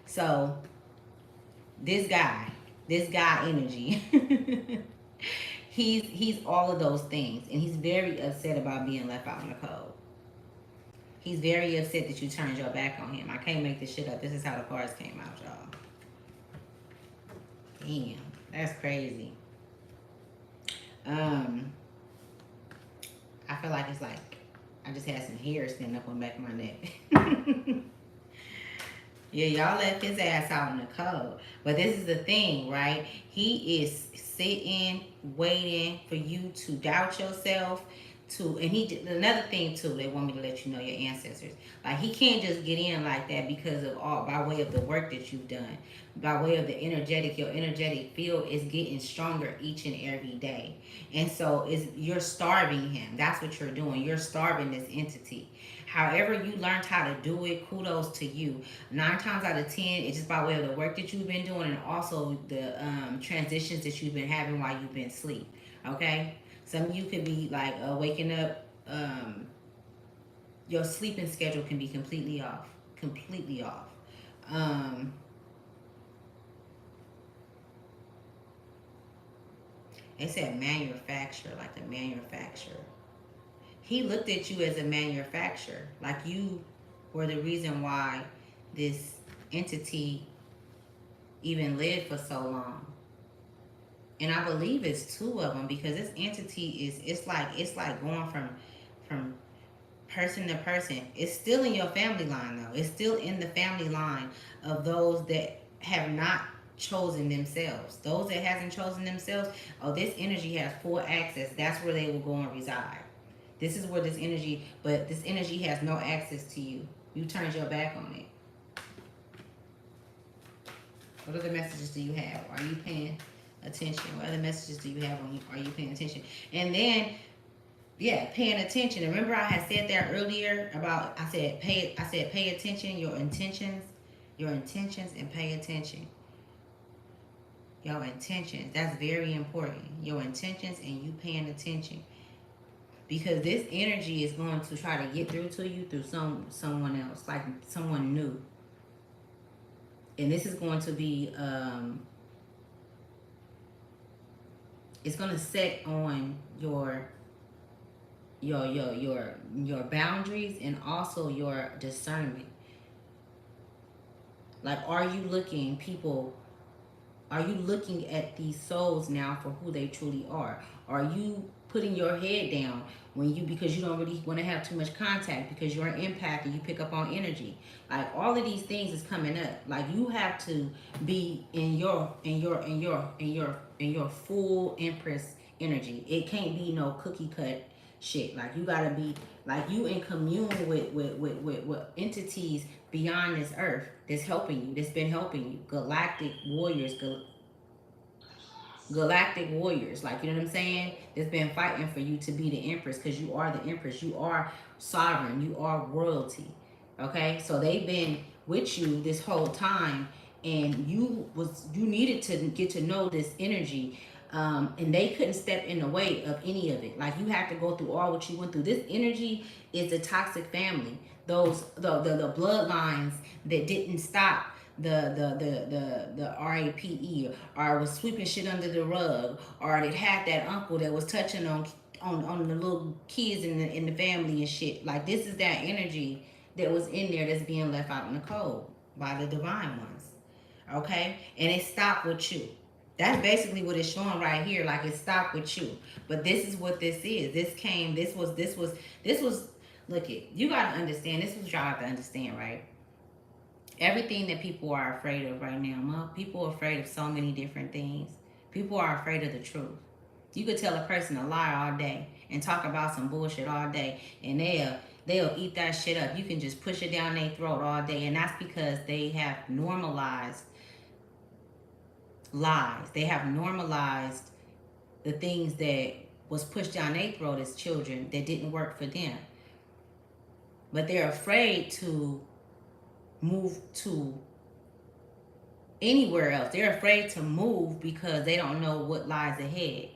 So this guy energy, he's all of those things, and he's very upset about being left out in the cold. He's very upset that you turned your back on him. I can't make this shit up. This is how the cards came out, y'all. Damn, that's crazy. I feel like it's like I just had some hair standing up on the back of my neck. Yeah, y'all left his ass out in the cold. But this is the thing, right? He is sitting, waiting for you to doubt yourself. And he did another thing too. They want me to let you know your ancestors. Like he can't just get in like that because of all by way of the work that you've done, by way of the energetic. Your energetic field is getting stronger each and every day, and so you're starving him. That's what you're doing. You're starving this entity. However you learned how to do it, kudos to you. 9 times out of 10, it's just by way of the work that you've been doing and also the transitions that you've been having while you've been asleep. Okay? Some of you could be like waking up, your sleeping schedule can be completely off. Completely off. It said manufacturer, like a manufacturer. He looked at you as a manufacturer, like you were the reason why this entity even lived for so long. And I believe it's 2 of them, because this entity it's like going from person to person. It's still in your family line though. It's still in the family line of those that have not chosen themselves. Those that hasn't chosen themselves, this energy has full access. That's where they will go and reside. This is where but this energy has no access to you. You turned your back on it. What other messages do you have? Are you paying attention? What other messages do you have? Are you paying attention? And then Yeah, paying attention. Remember I had said that earlier about I said pay attention, your intentions and pay attention. Your intentions. That's very important. Your intentions and you paying attention. Because this energy is going to try to get through to you through someone else, like someone new. And this is going to be it's going to set on your boundaries and also your discernment. Like, are you looking at these souls now for who they truly are you putting your head down when you because you don't really want to have too much contact because you're an empath and you pick up on energy? Like, all of these things is coming up. Like, you have to be in your full empress energy. It can't be no cookie cut shit. Like, you gotta be like you in commune with entities beyond this earth that's helping you, that's been helping you. Galactic warriors, like, you know what I'm saying? That's been fighting for you to be the empress, because you are the empress. You are sovereign. You are royalty. Okay, so they've been with you this whole time, and you needed to get to know this energy, and they couldn't step in the way of any of it. Like, you have to go through all what you went through. This energy is a toxic family. Those the bloodlines that didn't stop the RAPE, or was sweeping shit under the rug, or that had that uncle that was touching on the little kids in the family and shit. Like, this is that energy that was in there that's being left out in the cold by the divine ones. Okay? And it stopped with you. That's basically what it's showing right here. Like, it stopped with you. But this is what this is. This was look it. You gotta understand, this was y'all have to understand, right? Everything that people are afraid of right now, people are afraid of so many different things. People are afraid of the truth. You could tell a person a lie all day and talk about some bullshit all day, and they'll eat that shit up. You can just push it down their throat all day, and that's because they have normalized lies. They have normalized the things that was pushed down their throat as children that didn't work for them. But they're afraid to move to anywhere else. They're afraid to move because they don't know what lies ahead.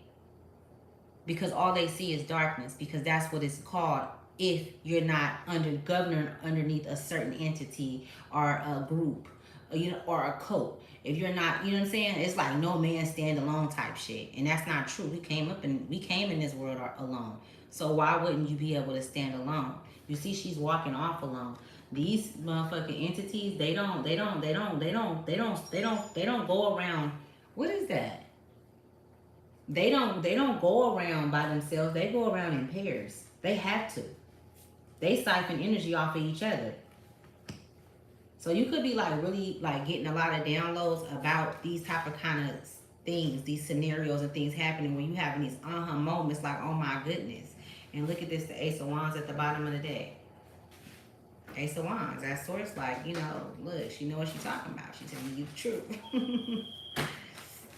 Because all they see is darkness, because that's what it's called if you're not governed underneath a certain entity or a group, or a cult. If you're not, you know what I'm saying? It's like no man stand alone type shit. And that's not true. We came in this world alone. So why wouldn't you be able to stand alone? You see, she's walking off alone. These motherfucking entities, they don't go around. What is that? They don't go around by themselves. They go around in pairs. They have to. They siphon energy off of each other. So you could be like really like getting a lot of downloads about these type of kind of things, these scenarios and things happening when you having these moments like, oh my goodness. And look at this, the Ace of Wands at the bottom of the deck. Ace of Wands, that source, like, look, she know what she's talking about. She's telling you the truth.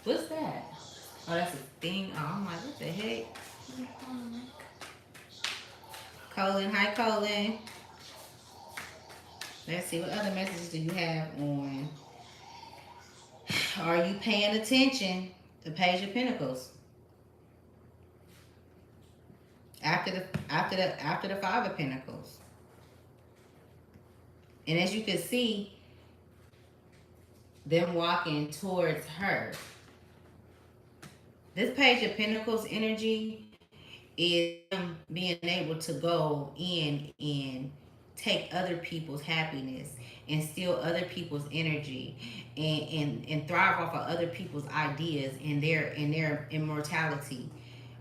What's that? Oh, that's a thing. Oh, I'm like, what the heck? Colin, hi Colin. Let's see, what other messages do you have on? Are you paying attention? The Page of Pentacles. After the Five of Pentacles. And as you can see, them walking towards her. This Page of Pentacles energy is them being able to go in and take other people's happiness and steal other people's energy and thrive off of other people's ideas and their immortality.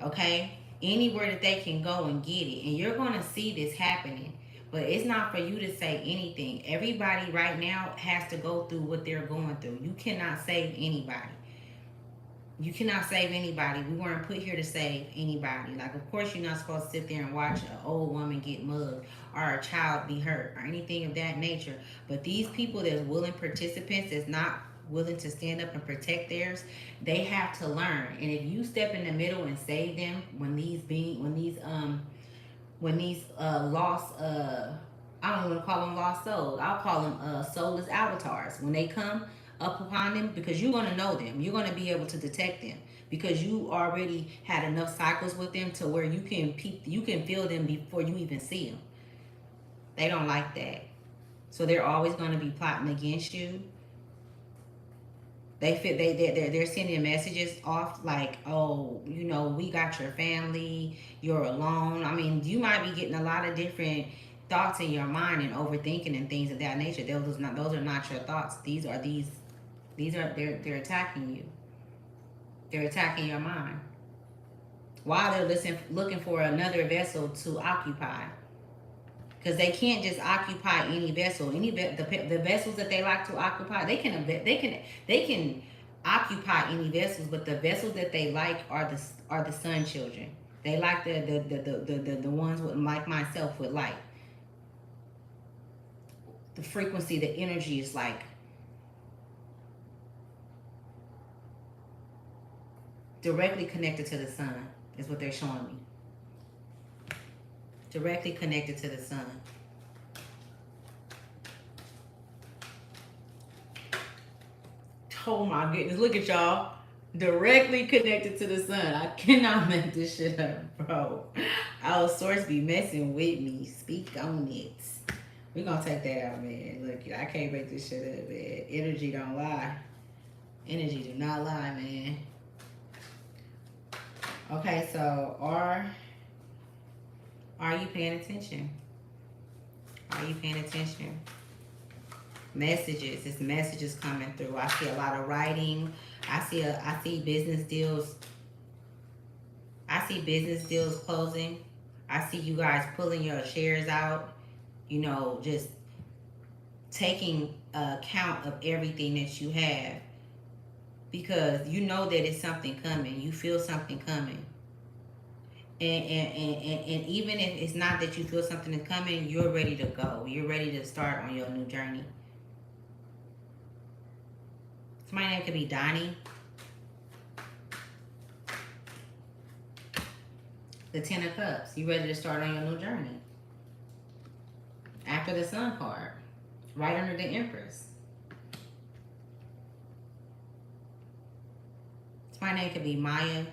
Okay? Anywhere that they can go and get it. And you're gonna see this happening. But it's not for you to say anything. Everybody right now has to go through what they're going through. You cannot save anybody. You cannot save anybody. We weren't put here to save anybody. Like, of course, you're not supposed to sit there and watch an old woman get mugged or a child be hurt or anything of that nature. But these people that's willing participants, that's not willing to stand up and protect theirs, they have to learn. And if you step in the middle and save them when these when these lost I don't want to call them lost souls. I'll call them soulless avatars. When they come up upon them, because you're going to know them, you're going to be able to detect them because you already had enough cycles with them to where you can feel them before you even see them. They don't like that, so they're always going to be plotting against you. They're sending messages off like, oh, we got your family, you're alone. I mean, you might be getting a lot of different thoughts in your mind and overthinking and things of that nature. Those are not your thoughts. These are they're attacking you. They're attacking your mind while they're looking for another vessel to occupy, because they can't just occupy any vessel. The vessels that they like to occupy, they can occupy any vessels, but the vessels that they like are the sun children. They like the ones with, like myself, with light. The frequency, the energy is like directly connected to the sun, is what they're showing me. Directly connected to the sun. Oh my goodness, look at y'all. Directly connected to the sun. I cannot make this shit up, bro. Our source be messing with me. Speak on it. We're gonna take that out, man. Look, I can't make this shit up, man. Energy don't lie. Energy do not lie, man. Okay, so are you paying attention? Are you paying attention? Messages. It's messages coming through. I see a lot of writing. I see business deals. I see business deals closing. I see you guys pulling your shares out. Just taking account of everything that you have, because you know that it's something coming. You feel something coming. And even if it's not that you feel something is coming, you're ready to go. You're ready to start on your new journey. My name could be Donnie. The Ten of Cups. You ready to start on your new journey? After the Sun card. Right under the Empress. My name could be Maya.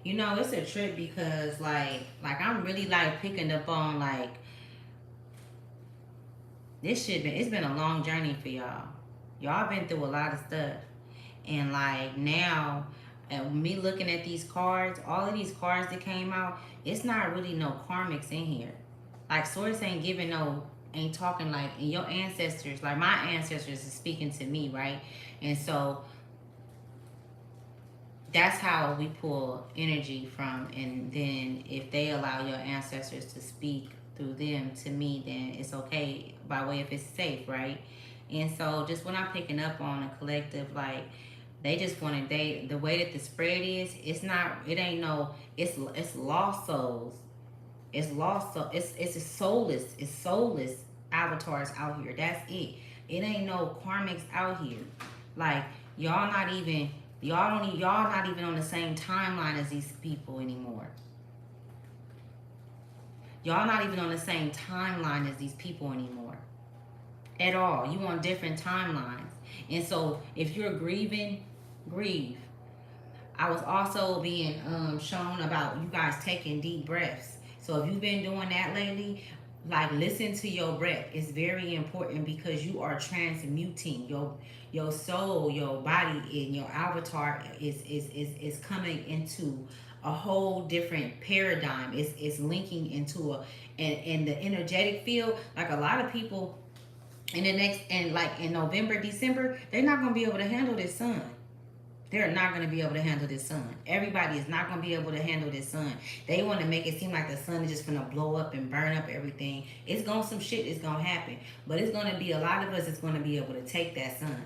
It's a trip because like I'm really like picking up on like it's been a long journey for y'all. Y'all been through a lot of stuff. And like now, me looking at these cards, all of these cards that came out, it's not really no karmics in here. Like Source ain't talking like, and your ancestors, like my ancestors is speaking to me, right? And so that's how we pull energy from. And then if they allow your ancestors to speak through them to me, then it's okay by way of it's safe, right? And so just when I'm picking up on a collective, like they just want to, the way that the spread is, it's lost souls. It's lost soul. It's soulless avatars out here. That's it. It ain't no karmics out here. Like y'all not even on the same timeline as these people anymore. Y'all not even on the same timeline as these people anymore. At all. You on different timelines. And so if you're grieving, grieve. I was also being shown about you guys taking deep breaths. So if you've been doing that lately, like listen to your breath. It's very important because you are transmuting your soul, your body, and your avatar is coming into a whole different paradigm. It's linking into and the energetic field. Like a lot of people in November, December, they're not gonna be able to handle this sun. They're not going to be able to handle this sun. Everybody is not going to be able to handle this sun. They want to make it seem like the sun is just going to blow up and burn up everything. Some shit is going to happen. But it's going to be a lot of us that's going to be able to take that sun.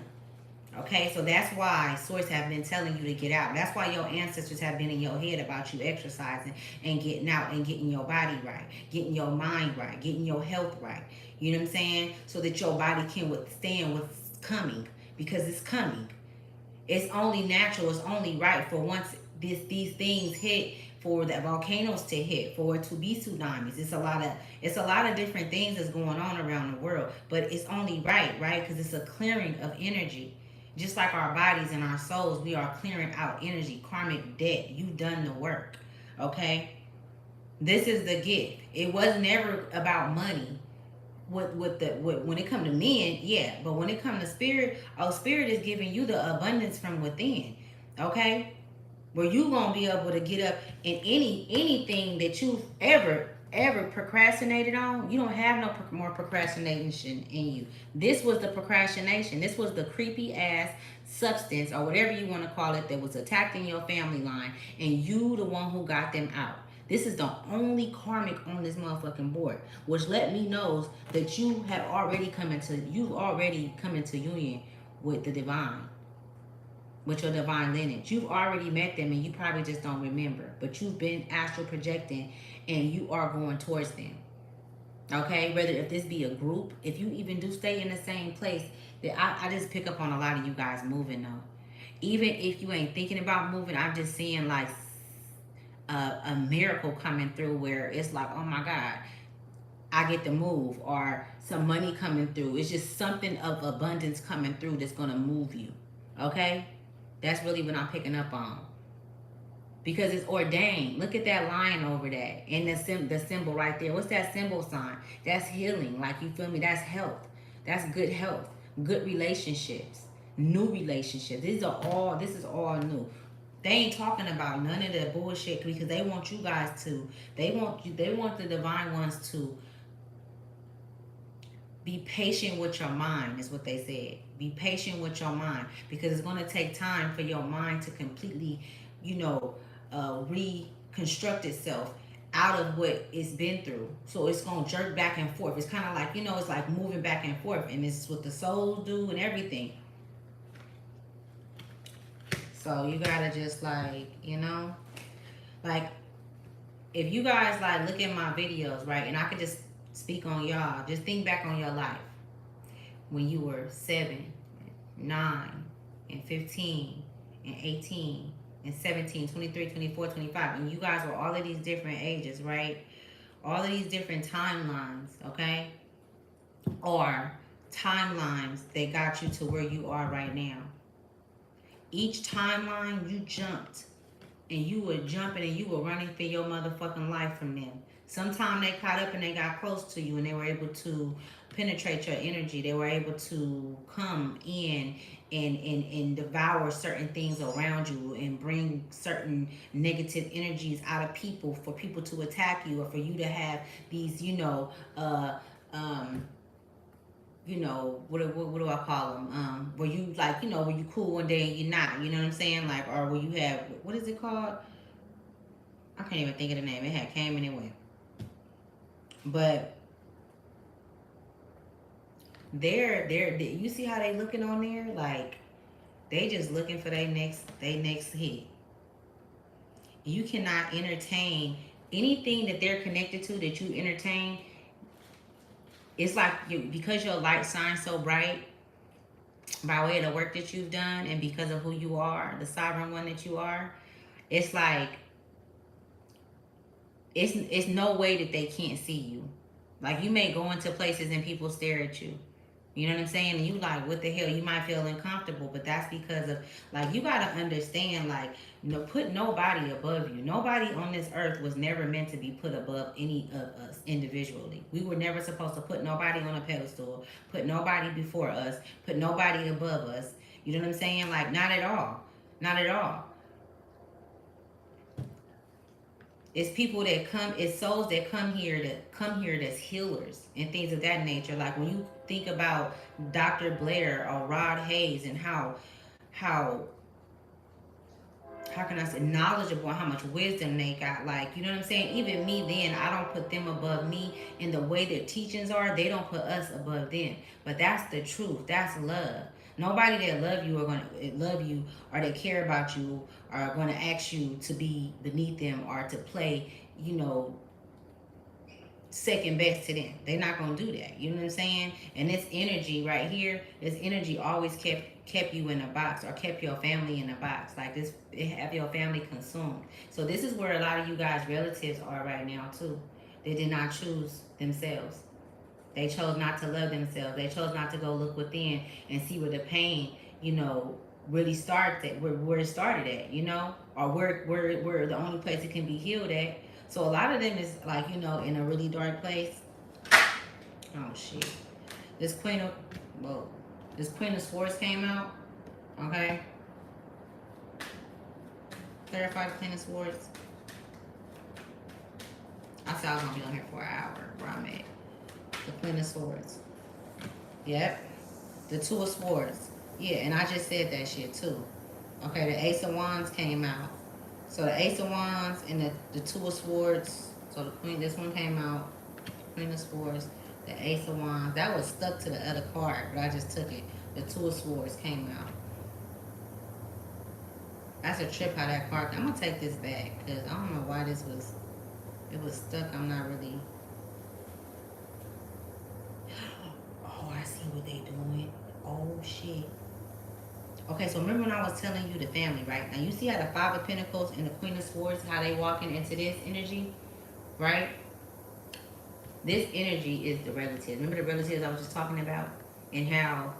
Okay, so that's why Source have been telling you to get out. That's why your ancestors have been in your head about you exercising and getting out and getting your body right, getting your mind right, getting your health right. You know what I'm saying? So that your body can withstand what's coming, because it's coming. It's only natural, it's only right for once these things hit, for the volcanoes to hit, for it to be tsunamis. It's a lot of different things that's going on around the world, but it's only right, because it's a clearing of energy. Just like our bodies and our souls, we are clearing out energy, karmic debt. You've done the work, okay? This is the gift. It was never about money. When it come to men, yeah, but when it come to spirit, oh, spirit is giving you the abundance from within, okay? Where you gonna be able to get up in anything that you've ever procrastinated on. You don't have no more procrastination in you. This was the procrastination. This was the creepy ass substance or whatever you want to call it that was attacking your family line, and you the one who got them out. This is the only karmic on this motherfucking board, which let me know that you've already come into union with the divine, with your divine lineage. You've already met them and you probably just don't remember, but you've been astral projecting and you are going towards them. Okay, whether if this be a group, if you even do stay in the same place, that I just pick up on a lot of you guys moving though. Even if you ain't thinking about moving, I'm just seeing like a miracle coming through where it's like, oh my God, I get to move, or some money coming through. It's just something of abundance coming through that's gonna move you. Okay? That's really what I'm picking up on. Because it's ordained. Look at that lion over there. And the symbol right there. What's that symbol sign? That's healing. Like, you feel me? That's health. That's good health. Good relationships. New relationships. This is all new. They ain't talking about none of the bullshit because they want you guys to. They want the divine ones to be patient with your mind, is what they said. Be patient with your mind, because it's going to take time for your mind to completely, reconstruct itself out of what it's been through. So it's going to jerk back and forth. It's kind of like, it's like moving back and forth, and this is what the souls do and everything. So you got to just like if you guys like look at my videos, right, and I could just speak on y'all, just think back on your life when you were 7, 9, and 15, and 18, and 17, 23, 24, 25, and you guys were all of these different ages, right? All of these different timelines, okay? Or timelines that got you to where you are right now. Each timeline you jumped, and you were jumping and you were running for your motherfucking life from them. Sometime they caught up and they got close to you and they were able to penetrate your energy. They were able to come in and devour certain things around you and bring certain negative energies out of people for people to attack you, or for you to have these, what do I call them? Where you like, where you cool one day and you're not, you know what I'm saying? Like, or where you have, what is it called? I can't even think of the name. It had came and it went. But they're you see how they looking on there? Like, they just looking for their next hit. You cannot entertain anything that they're connected to that you entertain. It's like because your light shines so bright by way of the work that you've done, and because of who you are, the sovereign one that you are, it's like it's no way that they can't see you. Like, you may go into places and people stare at you. You know what I'm saying? And you like, what the hell? You might feel uncomfortable, but that's because of, like, you got to understand, like, put nobody above you. Nobody on this earth was never meant to be put above any of us individually. We were never supposed to put nobody on a pedestal, put nobody before us, put nobody above us. You know what I'm saying? Like, not at all. Not at all. It's people that come, it's souls that come here that's healers and things of that nature. Like, when you think about Dr. Blair or Rod Hayes and how can I say, knowledgeable, how much wisdom they got. Like, you know what I'm saying? Even me then, I don't put them above me. In the way their teachings are, they don't put us above them. But that's the truth. That's love. Nobody that love you or that care about you are going to ask you to be beneath them or to play, second best to them. They're not gonna do that. You know what I'm saying? And this energy right here, this energy always kept you in a box, or kept your family in a box. Like this, it have your family consumed. So this is where a lot of you guys' relatives are right now too. They did not choose themselves. They chose not to love themselves. They chose not to go look within and see where the pain, you know, really started, where it started at, you know, or where the only place it can be healed at. So a lot of them is like, you know, in a really dark place. Oh shit. This Queen of, well, this Queen of Swords came out. Okay. Clarify the Queen of Swords. I said I was gonna be on here for an hour. Where I'm at. The Queen of Swords. Yep. The Two of Swords. Yeah, and I just said that shit too. Okay, the Ace of Wands came out. So the Ace of Wands and the Two of Swords. So the Queen, this one came out. Queen of Swords. The Ace of Wands. That was stuck to the other card, but I just took it. The Two of Swords came out. That's a trip how that card. I'm gonna take this back because I don't know why this was. It was stuck. I'm not really. Oh, I see what they doing. Oh shit. Okay, so remember when I was telling you the family, right? Now you see how the Five of Pentacles and the Queen of Swords, how they walking into this energy, right? This energy is the relatives. Remember the relatives I was just talking about? And how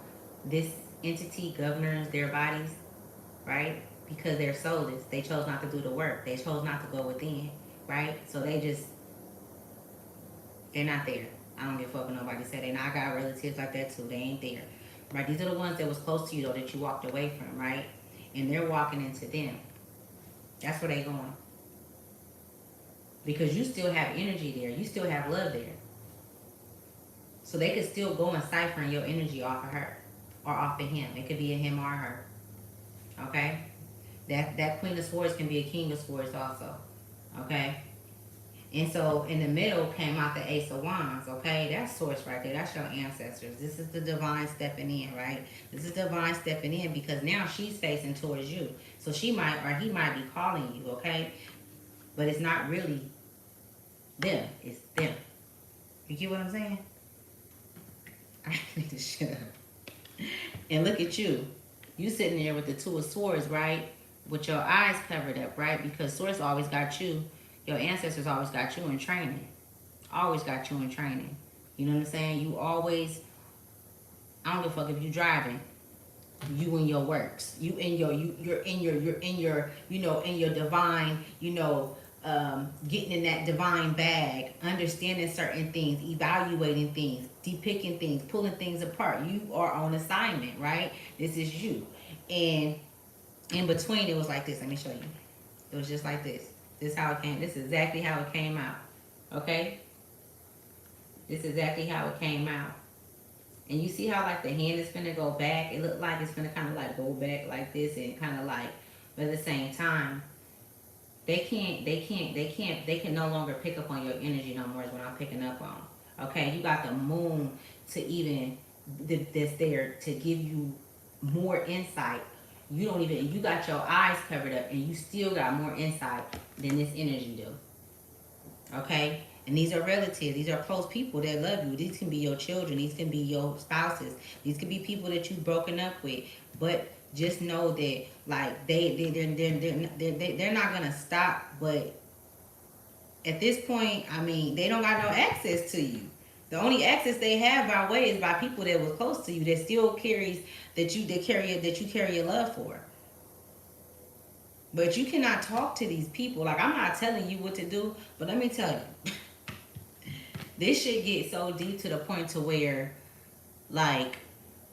this entity governs their bodies, right? Because they're soulless. They chose not to do the work. They chose not to go within, right? So they're not there. I don't give a fuck what nobody said. And I got relatives like that too. They ain't there. Right? These are the ones that was close to you though, that you walked away from, right? And they're walking into them. That's where they going. Because you still have energy there. You still have love there. So they could still go and siphon your energy off of her. Or off of him. It could be a him or her. Okay? That Queen of Swords can be a King of Swords also. Okay? And so in the middle came out the Ace of Wands, okay? That's source right there. That's your ancestors. This is the divine stepping in, right? This is divine stepping in because now she's facing towards you. So she might, or he might be calling you, okay? But it's not really them. It's them. You get what I'm saying? I need to shut up. And look at you. You sitting there with the Two of Swords, right? With your eyes covered up, right? Because Source always got you. Your ancestors always got you in training. Always got you in training. You know what I'm saying? You always, I don't give a fuck if you driving. You in your works. You're in your, in your divine, getting in that divine bag, understanding certain things, evaluating things, depicting things, pulling things apart. You are on assignment, right? This is you. And in between, it was like this. Let me show you. It was just like this. This is how it came. This is exactly how it came out. Okay? This is exactly how it came out. And you see how like the hand is finna go back? It looked like it's finna kind of like go back like this and kind of like, but at the same time, they can no longer pick up on your energy no more is what I'm picking up on. Okay? You got the moon to even, that's there to give you more insight. You don't even, you got your eyes covered up and you still got more insight than this energy do. Okay? And these are relatives. These are close people that love you. These can be your children. These can be your spouses. These can be people that you've broken up with. But just know that, like, they're not going to stop. But at this point, I mean, they don't got no access to you. The only access they have by way is by people that was close to you that still carries that you carry your love for. But you cannot talk to these people. Like, I'm not telling you what to do, but let me tell you, this shit get so deep to the point to where, like,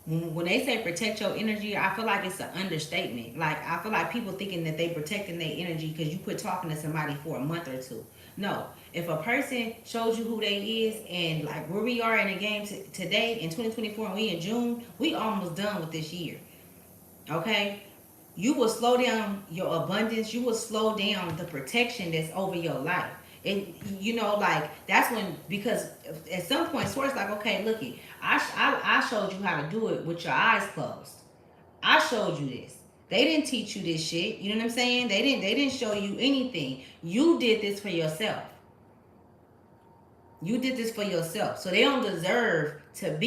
when they say protect your energy, I feel like it's an understatement. Like, I feel like people thinking that they protecting their energy because you quit talking to somebody for a month or two. No, if a person shows you who they is, and like where we are in the game today in 2024, and we in June, we almost done with this year. Okay, you will slow down your abundance. You will slow down the protection that's over your life. And like that's when, because at some point, Source like, okay, looky, I showed you how to do it with your eyes closed. I showed you this. They didn't teach you this shit. You know what I'm saying? They didn't show you anything. You did this for yourself. You did this for yourself. So they don't deserve to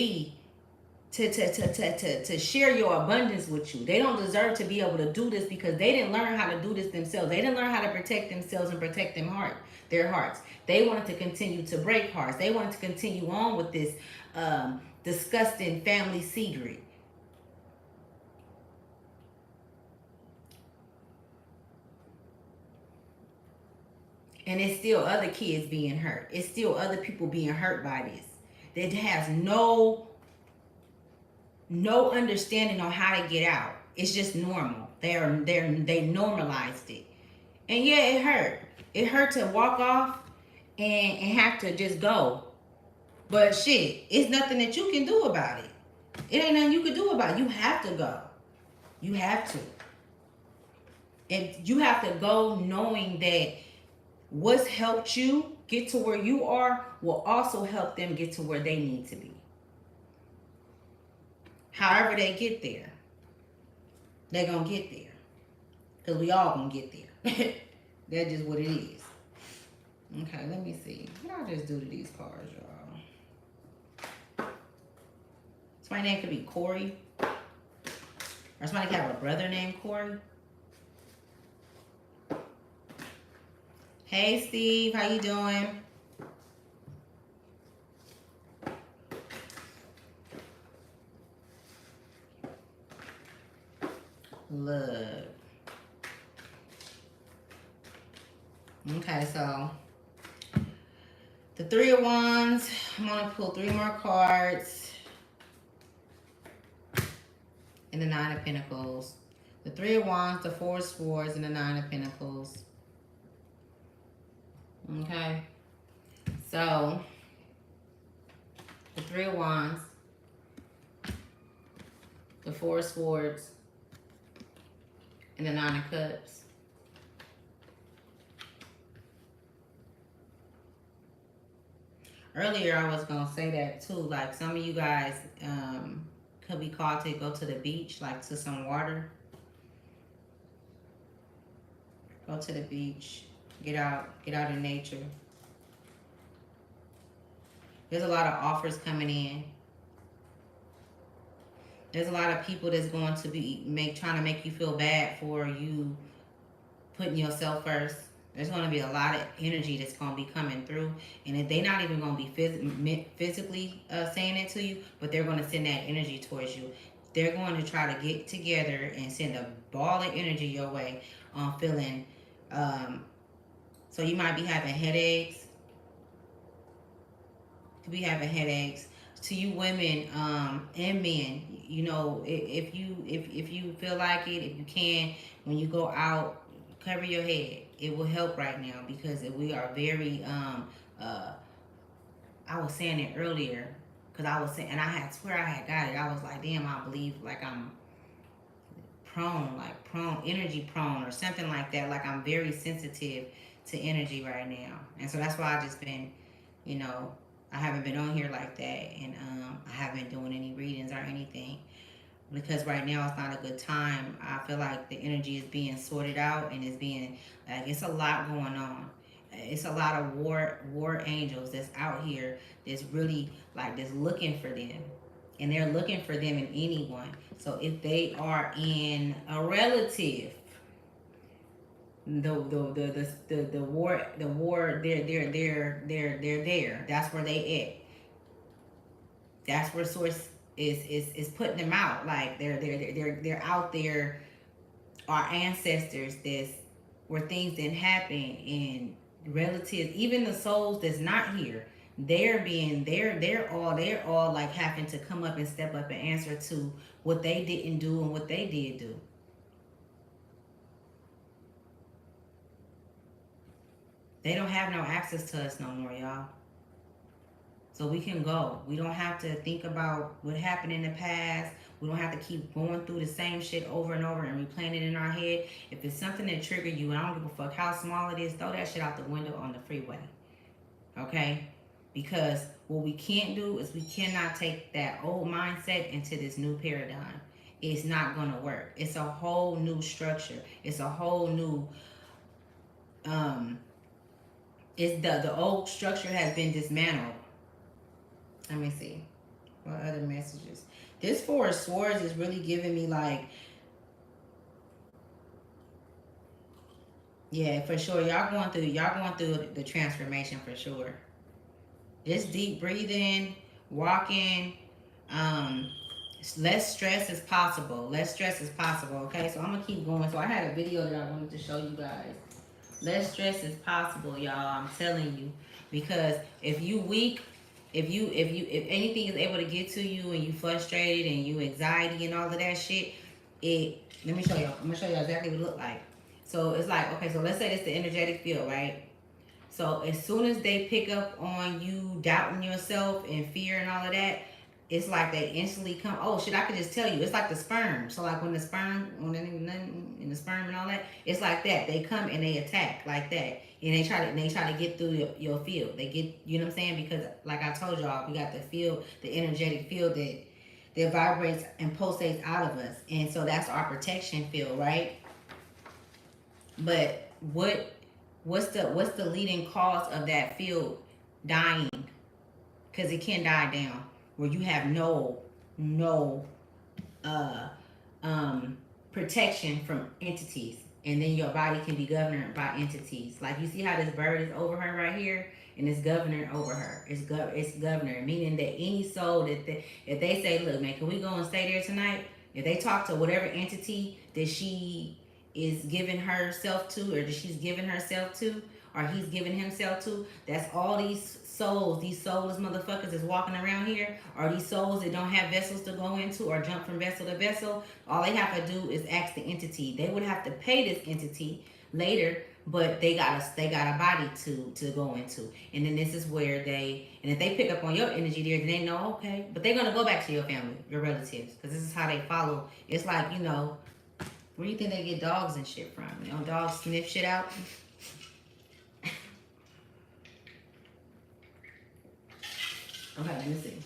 share your abundance with you. They don't deserve to be able to do this because they didn't learn how to do this themselves. They didn't learn how to protect themselves and protect their hearts. They wanted to continue to break hearts. They wanted to continue on with this disgusting family secret. And it's still other kids being hurt. It's still other people being hurt by this. That has no understanding on how to get out. It's just normal. They normalized it. And yeah, it hurt. It hurt to walk off and have to just go. But shit, it's nothing that you can do about it. It ain't nothing you can do about it. You have to go. You have to. And you have to go knowing that what's helped you get to where you are will also help them get to where they need to be. However they get there, they're going to get there. Because we all going to get there. That's just what it is. Okay, let me see. What I just do to these cards, y'all? Somebody's name could be Corey. Or somebody could have a brother named Corey. Hey, Steve. How you doing? Love. Okay, so the Three of Wands. I'm going to pull 3 more cards. And the Nine of Pentacles. The Three of Wands, the Four of Swords, and the Nine of Pentacles. Okay. So, the Three of Wands, the Four of Swords, and the Nine of Cups. Earlier, I was going to say that too. Like, some of you guys could be called to go to the beach, like to some water. Go to the beach. Get out in nature. There's a lot of offers coming in. There's a lot of people that's going to be trying to make you feel bad for you putting yourself first. There's going to be a lot of energy that's going to be coming through, and if they're not even going to be physically saying it to you, but they're going to send that energy towards you. They're going to try to get together and send a ball of energy your way on feeling. So you might be having headaches. Could be having headaches. To you women and men, you know, if you feel like it, if you can, when you go out, cover your head. It will help right now because we are very. I was saying it earlier because I was saying, and I swear I had got it. I was like, damn, I believe like I'm energy prone or something like that. Like I'm very sensitive to energy right now, and so that's why I just been, you know, I haven't been on here like that, and I haven't been doing any readings or anything because right now it's not a good time. I feel like the energy is being sorted out and it's being like it's a lot going on. It's a lot of war angels that's out here that's really like that's looking for them, and they're looking for them in anyone. So if they are in a relative, the war they're there. That's where they at. That's where source is putting them out. Like they're out there. Our ancestors that's where things didn't happen and relatives, even the souls that's not here, they're all like having to come up and step up and answer to what they didn't do and what they did do. They don't have no access to us no more, y'all. So we can go. We don't have to think about what happened in the past. We don't have to keep going through the same shit over and over and replaying it in our head. If it's something that triggered you, and I don't give a fuck how small it is, throw that shit out the window on the freeway. Okay? Because what we can't do is we cannot take that old mindset into this new paradigm. It's not going to work. It's a whole new structure. It's a whole new It's the old structure has been dismantled. Let me see. What other messages? This Four of Swords is really giving me like, yeah, for sure. Y'all going through the transformation for sure. Just deep breathing, walking, um, less stress is possible. Less stress is possible. Okay, so I'm gonna keep going. So I had a video that I wanted to show you guys. Less stress is possible, y'all. I'm telling you, because if you weak, if anything is able to get to you and you frustrated and you anxiety and all of that shit, it. Let me show you. I'm gonna show you exactly what it look like. So it's like, okay, so let's say it's the energetic field, right? So as soon as they pick up on you doubting yourself and fear and all of that, it's like they instantly come. Oh shit! I could just tell you. It's like the sperm. So like when the sperm, when in the sperm and all that, it's like that. They come and they attack like that, and they try to get through your field. They get, you know what I'm saying? Because like I told y'all, we got the field, the energetic field that vibrates and pulsates out of us, and so that's our protection field, right? But what's the leading cause of that field dying? Because it can die down where you have no uh protection from entities, and then your body can be governed by entities. Like you see how this bird is over her right here, and it's governor over her. It's governor, meaning that any soul if they say, look man, can we go and stay there tonight, if they talk to whatever entity that she is giving herself to, or that she's giving herself to, or he's giving himself to, that's all these soulless motherfuckers is walking around here, or these souls that don't have vessels to go into or jump from vessel to vessel. All they have to do is ask the entity. They would have to pay this entity later, but they got a body to go into. And then this is where and if they pick up on your energy there, then they know, okay, but they're gonna go back to your family, your relatives, because this is how they follow. It's like, where do you think they get dogs and shit from? Dogs sniff shit out. Okay, let me see.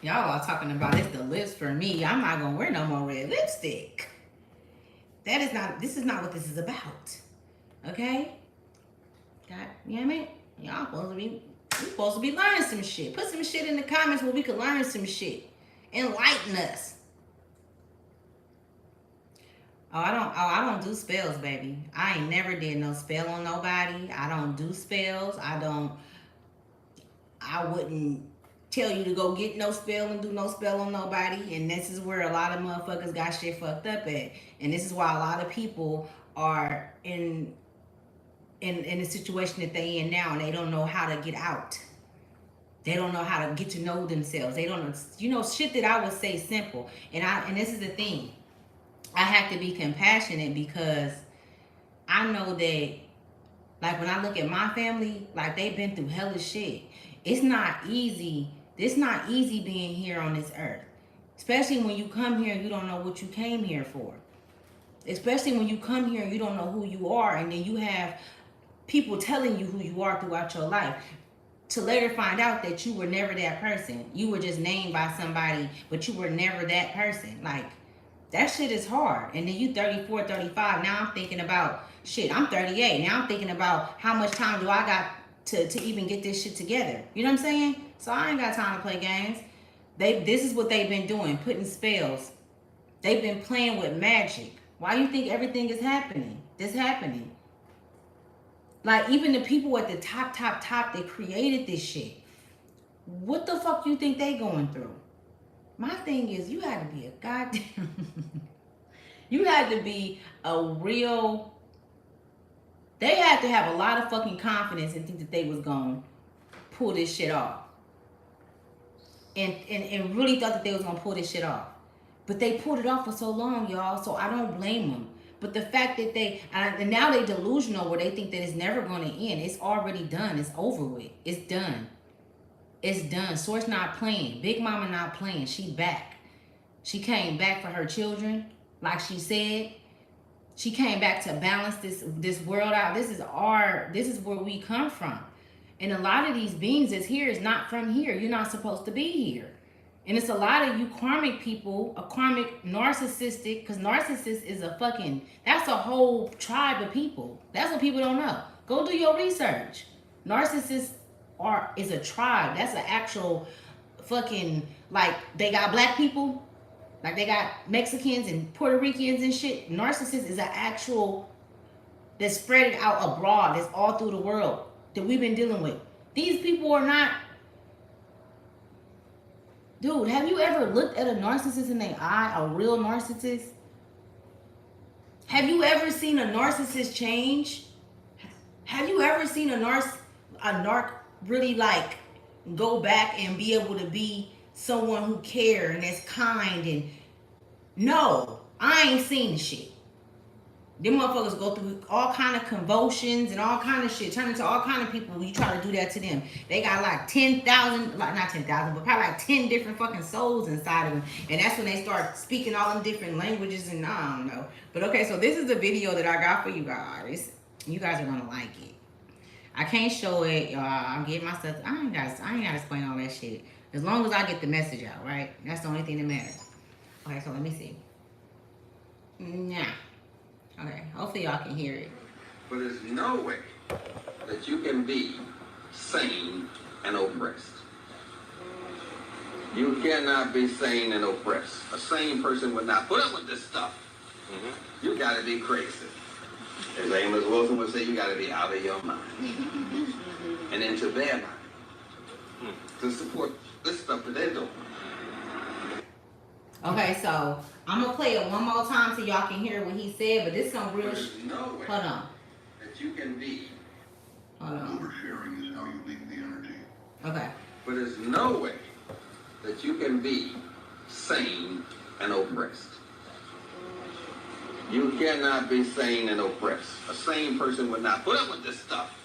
Y'all are talking about it's the lips for me. I'm not gonna wear no more red lipstick. This is not what this is about. Okay? God, you know what I mean? Y'all supposed to be learning some shit. Put some shit in the comments where we can learn some shit. Enlighten us. I don't do spells, baby. I ain't never did no spell on nobody. I don't do spells. I wouldn't tell you to go get no spell and do no spell on nobody. And this is where a lot of motherfuckers got shit fucked up at. And this is why a lot of people are in the situation that they in now, and they don't know how to get out. They don't know how to get to know themselves. They don't know, shit that I would say simple. And this is the thing. I have to be compassionate because I know that, like, when I look at my family, like, they've been through hella shit. It's not easy. It's not easy being here on this earth. Especially when you come here and you don't know what you came here for. Especially when you come here and you don't know who you are, and then you have people telling you who you are throughout your life, to later find out that you were never that person. You were just named by somebody, but you were never that person. Like, that shit is hard. And then you 34, 35. Now I'm thinking about, shit, I'm 38. Now I'm thinking about how much time do I got to even get this shit together. You know what I'm saying? So I ain't got time to play games. This is what they've been doing, putting spells. They've been playing with magic. Why do you think everything is happening? This happening. Like, even the people at the top, that created this shit. What the fuck you think they going through? My thing is, you had to be a goddamn... you had to be a real... They had to have a lot of fucking confidence and think that they was going to pull this shit off. And really thought that they was going to pull this shit off. But they pulled it off for so long, y'all, so I don't blame them. But the fact that and now they delusional where they think that it's never going to end. It's already done. It's over with. It's done. It's done. Source not playing. Big Mama not playing. She back. She came back for her children, like she said. She came back to balance this world out. This is where we come from. And a lot of these beings that's here is not from here. You're not supposed to be here. And it's a lot of you karmic people, a karmic narcissistic, because narcissist is a fucking, that's a whole tribe of people. That's what people don't know. Go do your research. Narcissists is a tribe. That's an actual fucking, like, they got black people, like they got Mexicans and Puerto Ricans and shit. Narcissist is an actual, that's spread out abroad, that's all through the world that we've been dealing with. These people are not. Dude, have you ever looked at a narcissist in their eye, a real narcissist? Have you ever seen a narcissist change? Have you ever seen a narc really like go back and be able to be someone who cares and that's kind? And no, I ain't seen the shit. Them motherfuckers go through all kind of convulsions and all kind of shit, turn into all kind of people when you try to do that to them. They got like 10,000, like not 10,000, but probably like 10 different fucking souls inside of them. And that's when they start speaking all them different languages and I don't know. But okay, so this is the video that I got for you guys. You guys are gonna like it. I can't show it, y'all. I'm getting myself, I ain't gotta explain all that shit. As long as I get the message out, right? That's the only thing that matters. Okay, so let me see. Nah. Okay, hopefully y'all can hear it. But there's no way that you can be sane and oppressed. You cannot be sane and oppressed. A sane person would not put up with this stuff. You gotta be crazy. As Amos Wilson would say, you gotta be out of your mind. And into their mind. To support this stuff that they're doing. Okay, so I'm gonna play it one more time so y'all can hear what he said, but this is some real shit. No way hold on. That you can be. Hold on. Oversharing is how you leak the energy. Okay. But there's no way that you can be sane and oppressed. You cannot be sane and oppressed. A sane person would not put up with this stuff.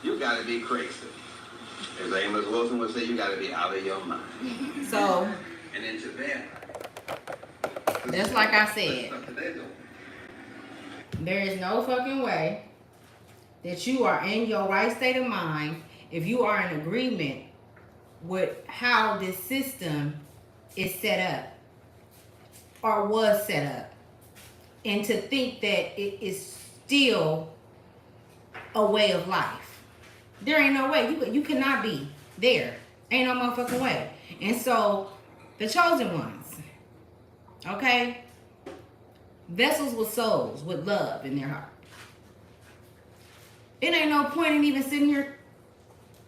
You gotta be crazy. As Amos Wilson would say, you gotta be out of your mind. So and into their that's like I said. There is no fucking way that you are in your right state of mind if you are in agreement with how this system is set up or was set up, and to think that it is still a way of life. There ain't no way. You cannot be there. Ain't no motherfucking way. And so the chosen ones, okay? Vessels with souls, with love in their heart. It ain't no point in even sitting here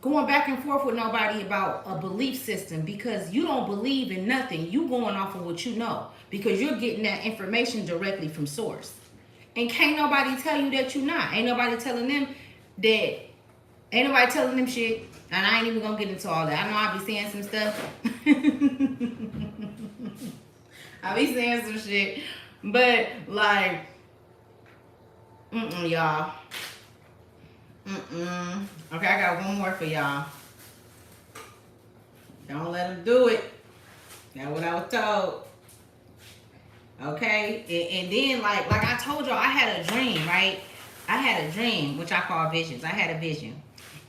going back and forth with nobody about a belief system, because you don't believe in nothing. You going off of what you know, because you're getting that information directly from source. And can't nobody tell you that you're not. Ain't nobody telling them that. Ain't nobody telling them shit. And I ain't even gonna get into all that. I know I be saying some stuff. I be saying some shit. But like, y'all. Okay, I got one more for y'all. Don't let them do it. That's what I was told. Okay, and then like I told y'all, I had a dream, right? I had a dream, which I call visions. I had a vision,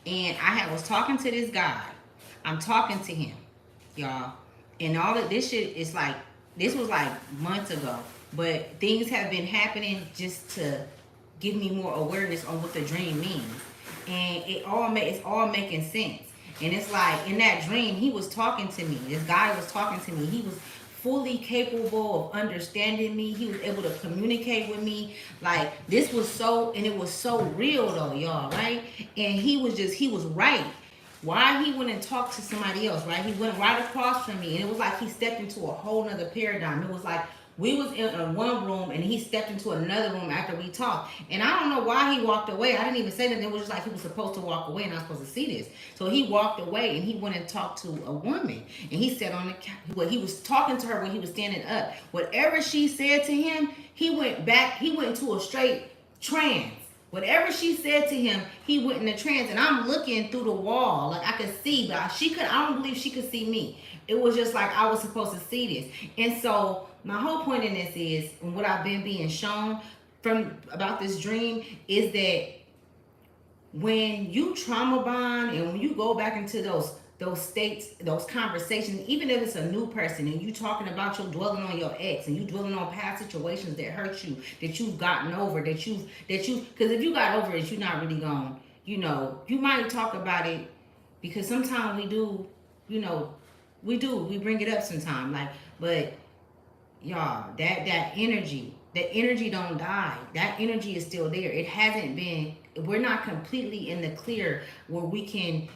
and I was talking to this guy. I'm talking to him, y'all, and all of this shit is like, this was like months ago, but things have been happening just to give me more awareness on what the dream means, and it's all making sense. And it's like, in that dream, he was talking to me. This guy was talking to me. He was fully capable of understanding me. He was able to communicate with me. Like, this was so, and it was so real though, y'all, right? And he was right. Why he went and talked to somebody else, right? He went right across from me, and it was like he stepped into a whole nother paradigm. It was like we was in one room, and he stepped into another room after we talked. And I don't know why he walked away. I didn't even say that. It was just like he was supposed to walk away, and I was supposed to see this. So he walked away, and he went and talked to a woman. And he sat on the couch. Well, he was talking to her when he was standing up. Whatever she said to him, he went back. He went into a straight trance. Whatever she said to him, he went in a trance. And I'm looking through the wall. Like, I could see, but I don't believe she could see me. It was just like I was supposed to see this. And so my whole point in this is, and what I've been being shown from about this dream, is that when you trauma bond and when you go back into those states, those conversations, even if it's a new person and you talking about you dwelling on your ex and you dwelling on past situations that hurt you, that you've gotten over, that you because if you got over it, you're not really going, you might talk about it, because sometimes we do, we bring it up sometimes, like, but y'all, that energy don't die. That energy is still there. It hasn't been, we're not completely in the clear where we can,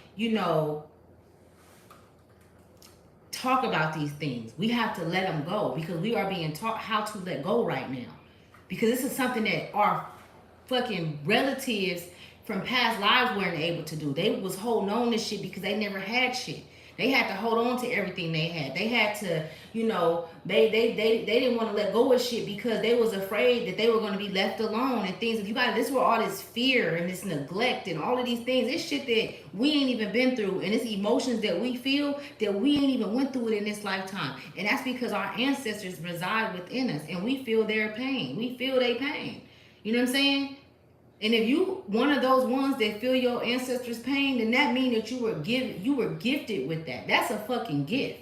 talk about these things. We have to let them go, because we are being taught how to let go right now. Because this is something that our fucking relatives from past lives weren't able to do. They was holding on to shit because they never had shit. They had to hold on to everything they had. They had to, they didn't want to let go of shit because they was afraid that they were going to be left alone and things. This is where all this fear and this neglect and all of these things, this shit that we ain't even been through, and it's emotions that we feel that we ain't even went through it in this lifetime. And that's because our ancestors reside within us, and we feel their pain. We feel their pain. You know what I'm saying? And if you one of those ones that feel your ancestors' pain, then that means that you were gifted with that. That's a fucking gift.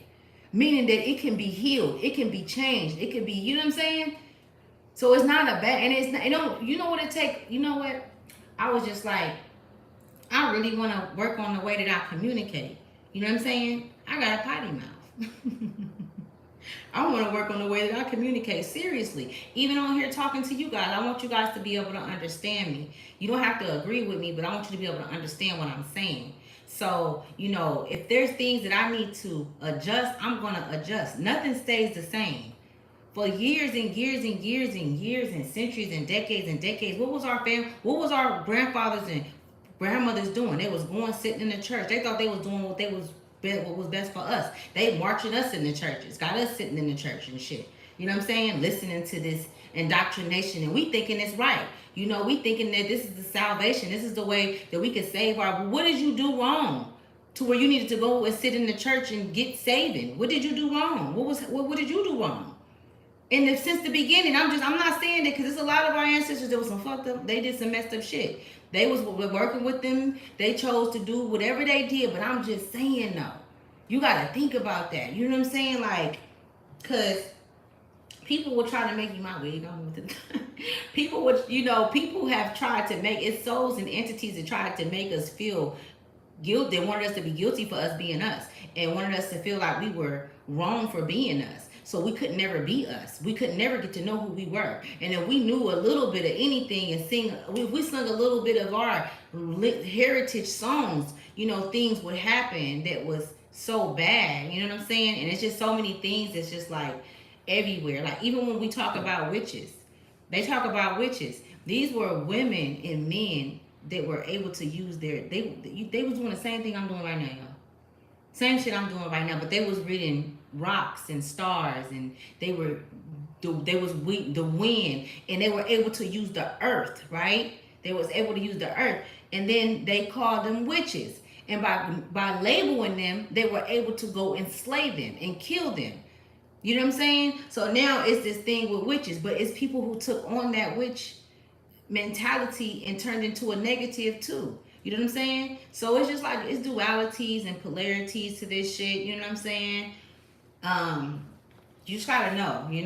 Meaning that it can be healed, it can be changed, it can be, you know what I'm saying? So it's not a bad, and it's not, you know what it take, you know what? I was just like, I really want to work on the way that I communicate. You know what I'm saying? I got a potty mouth. I want to work on the way that I communicate, seriously. Even on here talking to you guys, I want you guys to be able to understand me. You don't have to agree with me, but I want you to be able to understand what I'm saying. So, if there's things that I need to adjust, I'm going to adjust. Nothing stays the same. For years and years and years and years and centuries and decades, what was our grandfathers and grandmothers doing? They was going sitting in the church. They thought they was doing what was best for us. They marching us in the churches, got us sitting in the church and shit. You know what I'm saying? Listening to this indoctrination, and we thinking it's right. We thinking that this is the salvation. This is the way that we can save our. What did you do wrong to where you needed to go and sit in the church and get saving? What did you do wrong? What did you do wrong? And since the beginning, I'm not saying that because there's a lot of our ancestors that was some fucked up. They did some messed up shit. They was working with them. They chose to do whatever they did. But I'm just saying, though, you got to think about that. You know what I'm saying? Like, because people will try to make you my wig on with it. People have tried to make it, souls and entities that tried to make us feel guilt. They wanted us to be guilty for us being us, and wanted us to feel like we were wrong for being us. So we could never be us. We could never get to know who we were. And if we knew a little bit of anything and we sung a little bit of our heritage songs, things would happen that was so bad. You know what I'm saying? And it's just so many things that's just like everywhere. Like even when we talk about witches, they talk about witches. These were women and men that were able to use they was doing the same thing I'm doing right now, y'all. Same shit I'm doing right now, but they was reading rocks and stars, and they was the wind, and they were able to use the earth, right? They was able to use the earth, and then they called them witches. And by labeling them, they were able to go enslave them and kill them. You know what I'm saying? So now it's this thing with witches, but it's people who took on that witch mentality and turned into a negative too. You know what I'm saying? So it's just like, it's dualities and polarities to this shit. You know what I'm saying? You just gotta know, you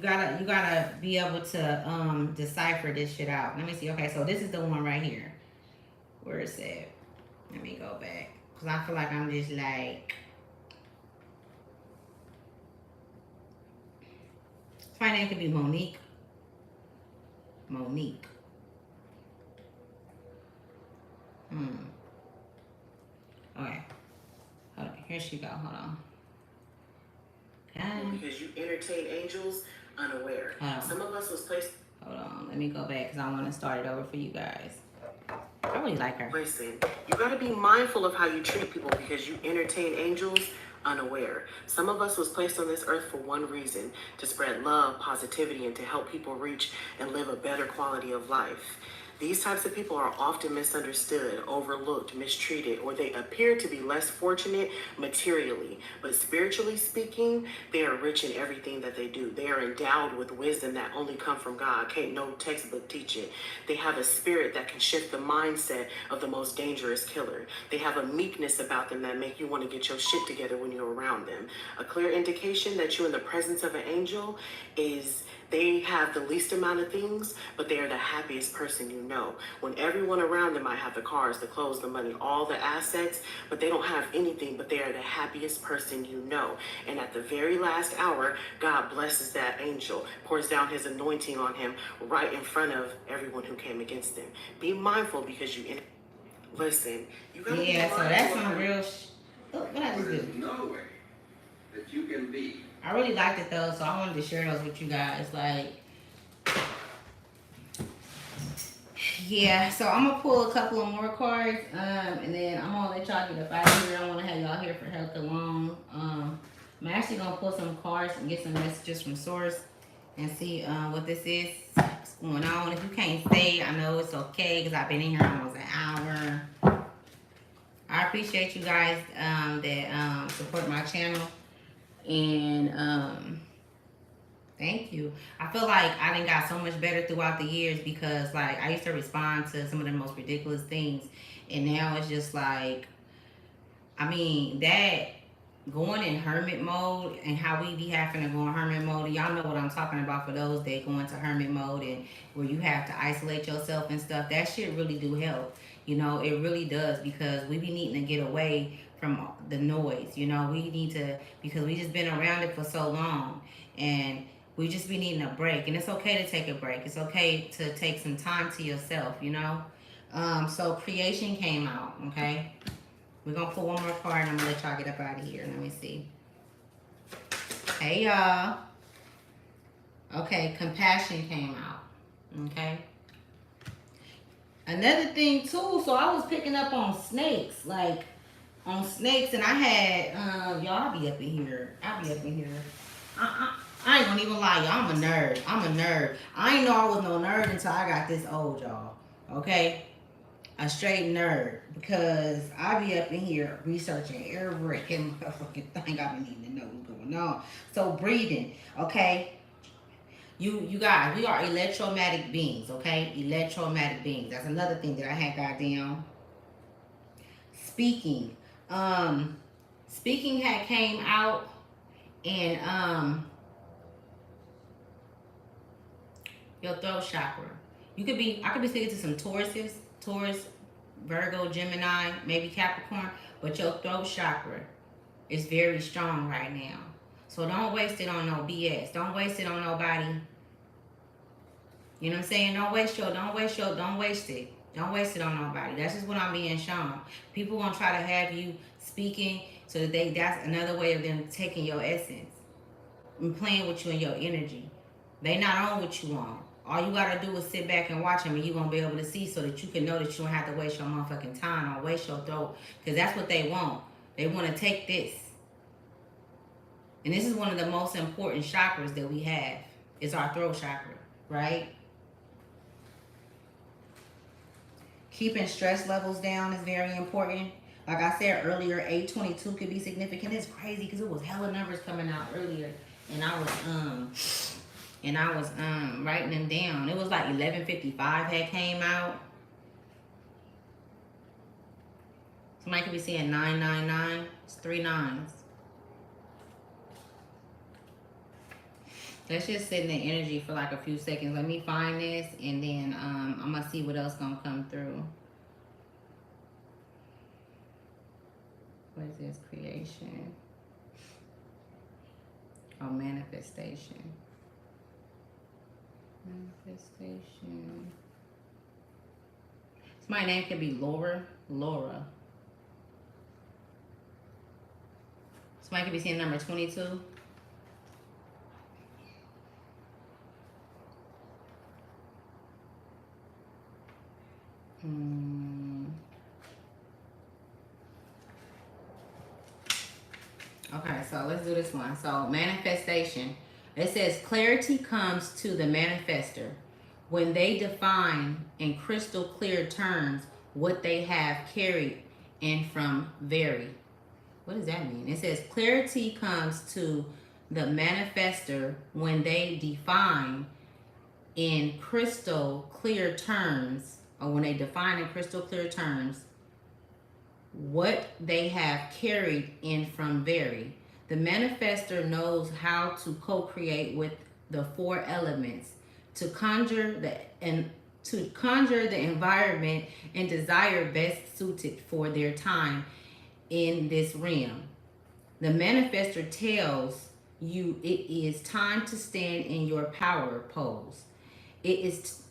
gotta be able to decipher this shit out. Let me see. Okay, so this is the one right here. Where is it? Let me go back, because I feel like I'm just like, my name could be Monique. Okay. Hold on. Here she go. Hold on. Okay. Because you entertain angels unaware. Some of us was placed. Hold on. Let me go back because I want to start it over for you guys. I really like her. Listen, you got to be mindful of how you treat people because you entertain angels unaware. Some of us was placed on this earth for one reason: to spread love, positivity, and to help people reach and live a better quality of life. These types of people are often misunderstood, overlooked, mistreated, or they appear to be less fortunate materially. But spiritually speaking, they are rich in everything that they do. They are endowed with wisdom that only come from God. Can't no textbook teach it. They have a spirit that can shift the mindset of the most dangerous killer. They have a meekness about them that make you want to get your shit together when you're around them. A clear indication that you're in the presence of an angel is they have the least amount of things, but they are the happiest person you know. When everyone around them might have the cars, the clothes, the money, all the assets, but they don't have anything, but they are the happiest person you know. And at the very last hour, God blesses that angel, pours down his anointing on him right in front of everyone who came against him. Be mindful because listen, you gotta be Yeah, so mindful that's of some how- real what I just There's did. no way that you can be. I really liked it though, so I wanted to share those with you guys. Like, yeah, so I'm gonna pull a couple of more cards, and then I'm gonna let y'all get up out of here. I don't wanna have y'all here for hell long. I'm actually gonna pull some cards and get some messages from Source and see what this is, what's going on. If you can't stay, I know it's okay because I've been in here almost an hour. I appreciate you guys that support my channel. And thank you. I feel like I done got so much better throughout the years because like I used to respond to some of the most ridiculous things, and now it's just like, I mean, that going in hermit mode and how we be having to go in hermit mode, y'all know what I'm talking about for those that go into hermit mode and where you have to isolate yourself and stuff. That shit really do help. You know, it really does because we be needing to get away from the noise. You know, we need to, because we just been around it for so long and we just be needing a break. And it's okay to take a break. It's okay to take some time to yourself, you know. So creation came out, okay? We're gonna pull one more card and I'm gonna let y'all get up out of here. Let me see. Hey y'all. Okay, compassion came out. Okay. Another thing too, so I was picking up on snakes, like on snakes, and I had y'all, I'll be up in here. I'll be up in here. I ain't gonna even lie, y'all. I'm a nerd. I ain't know I was no nerd until I got this old, y'all. Okay? A straight nerd. Because I be up in here researching every motherfucking thing I be needing to know what's going on. So breathing, okay? You guys, we are electromagnetic beings, okay? Electromagnetic beings. That's another thing that I had got down. Speaking. Speaking had came out and your throat chakra. I could be speaking to some Taurus, Virgo, Gemini, maybe Capricorn, but your throat chakra is very strong right now. So don't waste it on no BS. Don't waste it on nobody. You know what I'm saying? Don't waste it. Don't waste it on nobody. That's just what I'm being shown. People gonna try to have you speaking so that that's another way of them taking your essence and playing with you and your energy. They not on what you on. All you gotta do is sit back and watch them, and you gonna be able to see so that you can know that you don't have to waste your motherfucking time or waste your throat, because that's what they want. They want to take this, and this is one of the most important chakras that we have. Is our throat chakra, right? Keeping stress levels down is very important. Like I said earlier, 822 could be significant. It's crazy because it was hella numbers coming out earlier, and I was writing them down. It was like 1155 had came out. Somebody could be seeing 999. It's 3 9s. Let's just sit in the energy for like a few seconds. Let me find this, and then I'm gonna see what else gonna come through. What is this? Creation. Oh, manifestation. Manifestation. So my name could be Laura. Somebody could be seeing number 22. Okay, so let's do this one. So manifestation. It says clarity comes to the manifester when they define in crystal clear terms what they have carried and from vary. What does that mean? It says clarity comes to the manifester when they define in crystal clear terms, or when they define in crystal clear terms what they have carried in from vary. The manifester knows how to co-create with the four elements to conjure the environment and desire best suited for their time in this realm. The manifester tells you it is time to stand in your power pose. It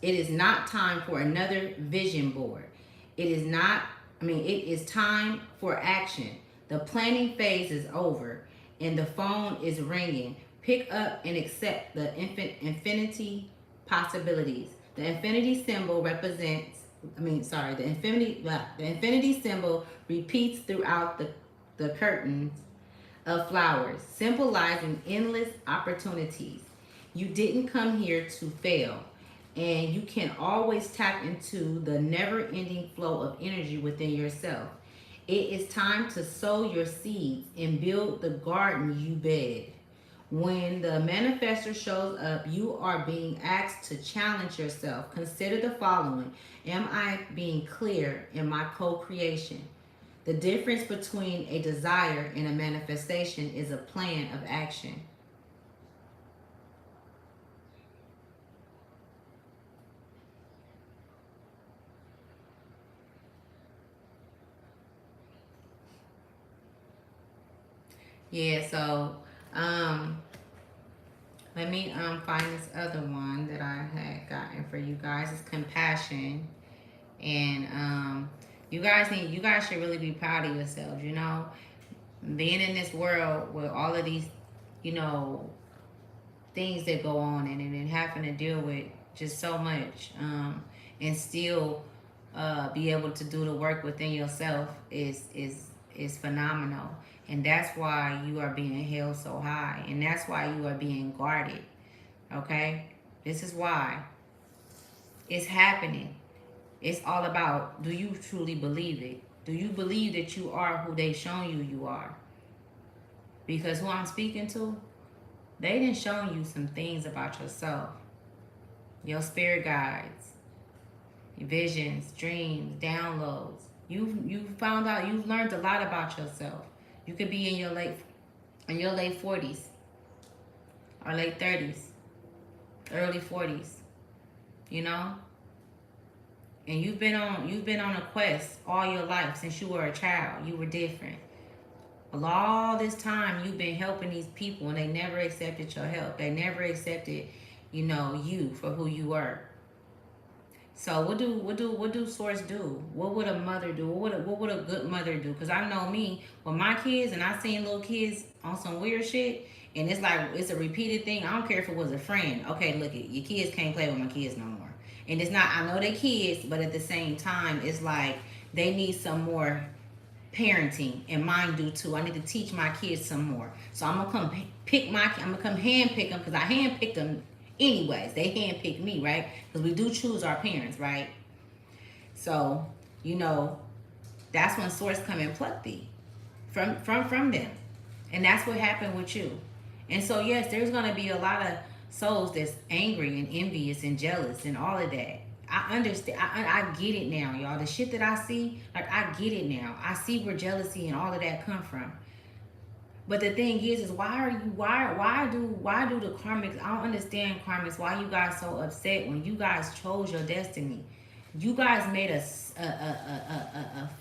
is not time for another vision board. It is time for action. The planning phase is over and the phone is ringing. Pick up and accept the infinity possibilities. The infinity symbol the infinity symbol repeats throughout the curtains of flowers, symbolizing endless opportunities. You didn't come here to fail, and you can always tap into the never-ending flow of energy within yourself. It is time to sow your seeds and build the garden you bed. When the manifestor shows up, you are being asked to challenge yourself. Consider the following. Am I being clear in my co-creation? The difference between a desire and a manifestation is a plan of action. Yeah, so let me find this other one that I had gotten for you guys. It's compassion. And you guys should really be proud of yourselves, you know. Being in this world with all of these, you know, things that go on in it and having to deal with just so much, and still be able to do the work within yourself is phenomenal. And that's why you are being held so high. And that's why you are being guarded. Okay? This is why. It's happening. It's all about, do you truly believe it? Do you believe that you are who they've shown you are? Because who I'm speaking to, they done shown you some things about yourself. Your spirit guides, visions, dreams, downloads. You've found out, you've learned a lot about yourself. You could be in your late 40s or late 30s, early 40s, you know? And you've been on a quest all your life since you were a child. You were different. All this time you've been helping these people and they never accepted your help. They never accepted, you know, you for who you were. So what do Source do? What would a mother do? What would a good mother do? Because I know me, with my kids, and I seen little kids on some weird shit, and it's like, it's a repeated thing. I don't care if it was a friend. Okay, look, your kids can't play with my kids no more. And it's not, I know they're kids, but at the same time, it's like they need some more parenting, and mine do too. I need to teach my kids some more. So I'm gonna come hand pick them, because I hand picked them anyways. They hand pick me, right? Because we do choose our parents, right? So, you know, that's when Source come and pluck thee from them. And that's what happened with you. And so yes, there's gonna be a lot of souls that's angry and envious and jealous and all of that. I understand. I get it now, y'all. The shit that I see, like, I get it now. I see where jealousy and all of that come from. But the thing is why do the karmics, I don't understand, karmics, why you guys so upset when you guys chose your destiny. You guys made a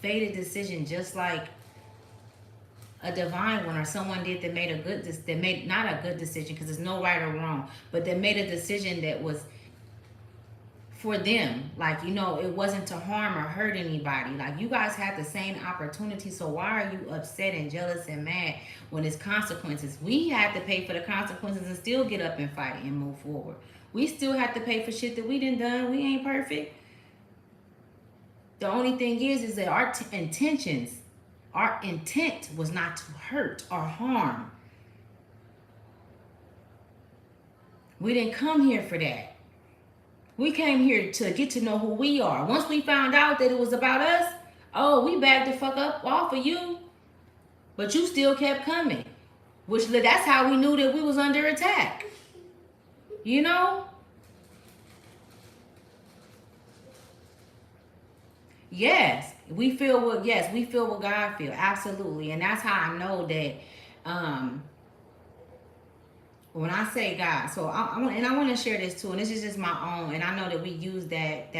fated decision, just like a divine one or someone did, that made not a good decision, because there's no right or wrong, but they made a decision that was for them. Like, you know, it wasn't to harm or hurt anybody. Like, you guys had the same opportunity, so why are you upset and jealous and mad when it's consequences? We had to pay for the consequences and still get up and fight and move forward. We still have to pay for shit that we done. We ain't perfect. The only thing is that our intent was not to hurt or harm. We didn't come here for that. We came here to get to know who we are. Once we found out that it was about us, oh, we backed the fuck up off of you. But you still kept coming. Which that's how we knew that we was under attack. You know? Yes, we feel what God feel. Absolutely. And that's how I know that when I say God, so I want to share this too, and this is just my own, and I know that we use that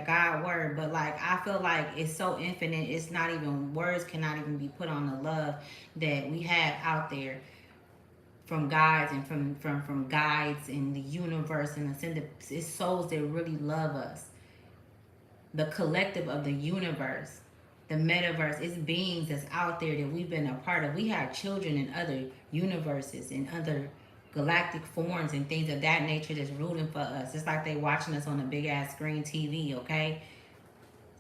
God word, but like I feel like it's so infinite, it's not even words cannot even be put on the love that we have out there from guides and from guides in the universe and it's souls that really love us. The collective of the universe, the metaverse, it's beings that's out there that we've been a part of. We have children in other universes and other galactic forms and things of that nature that's rooting for us. It's like they watching us on a big ass screen TV, okay?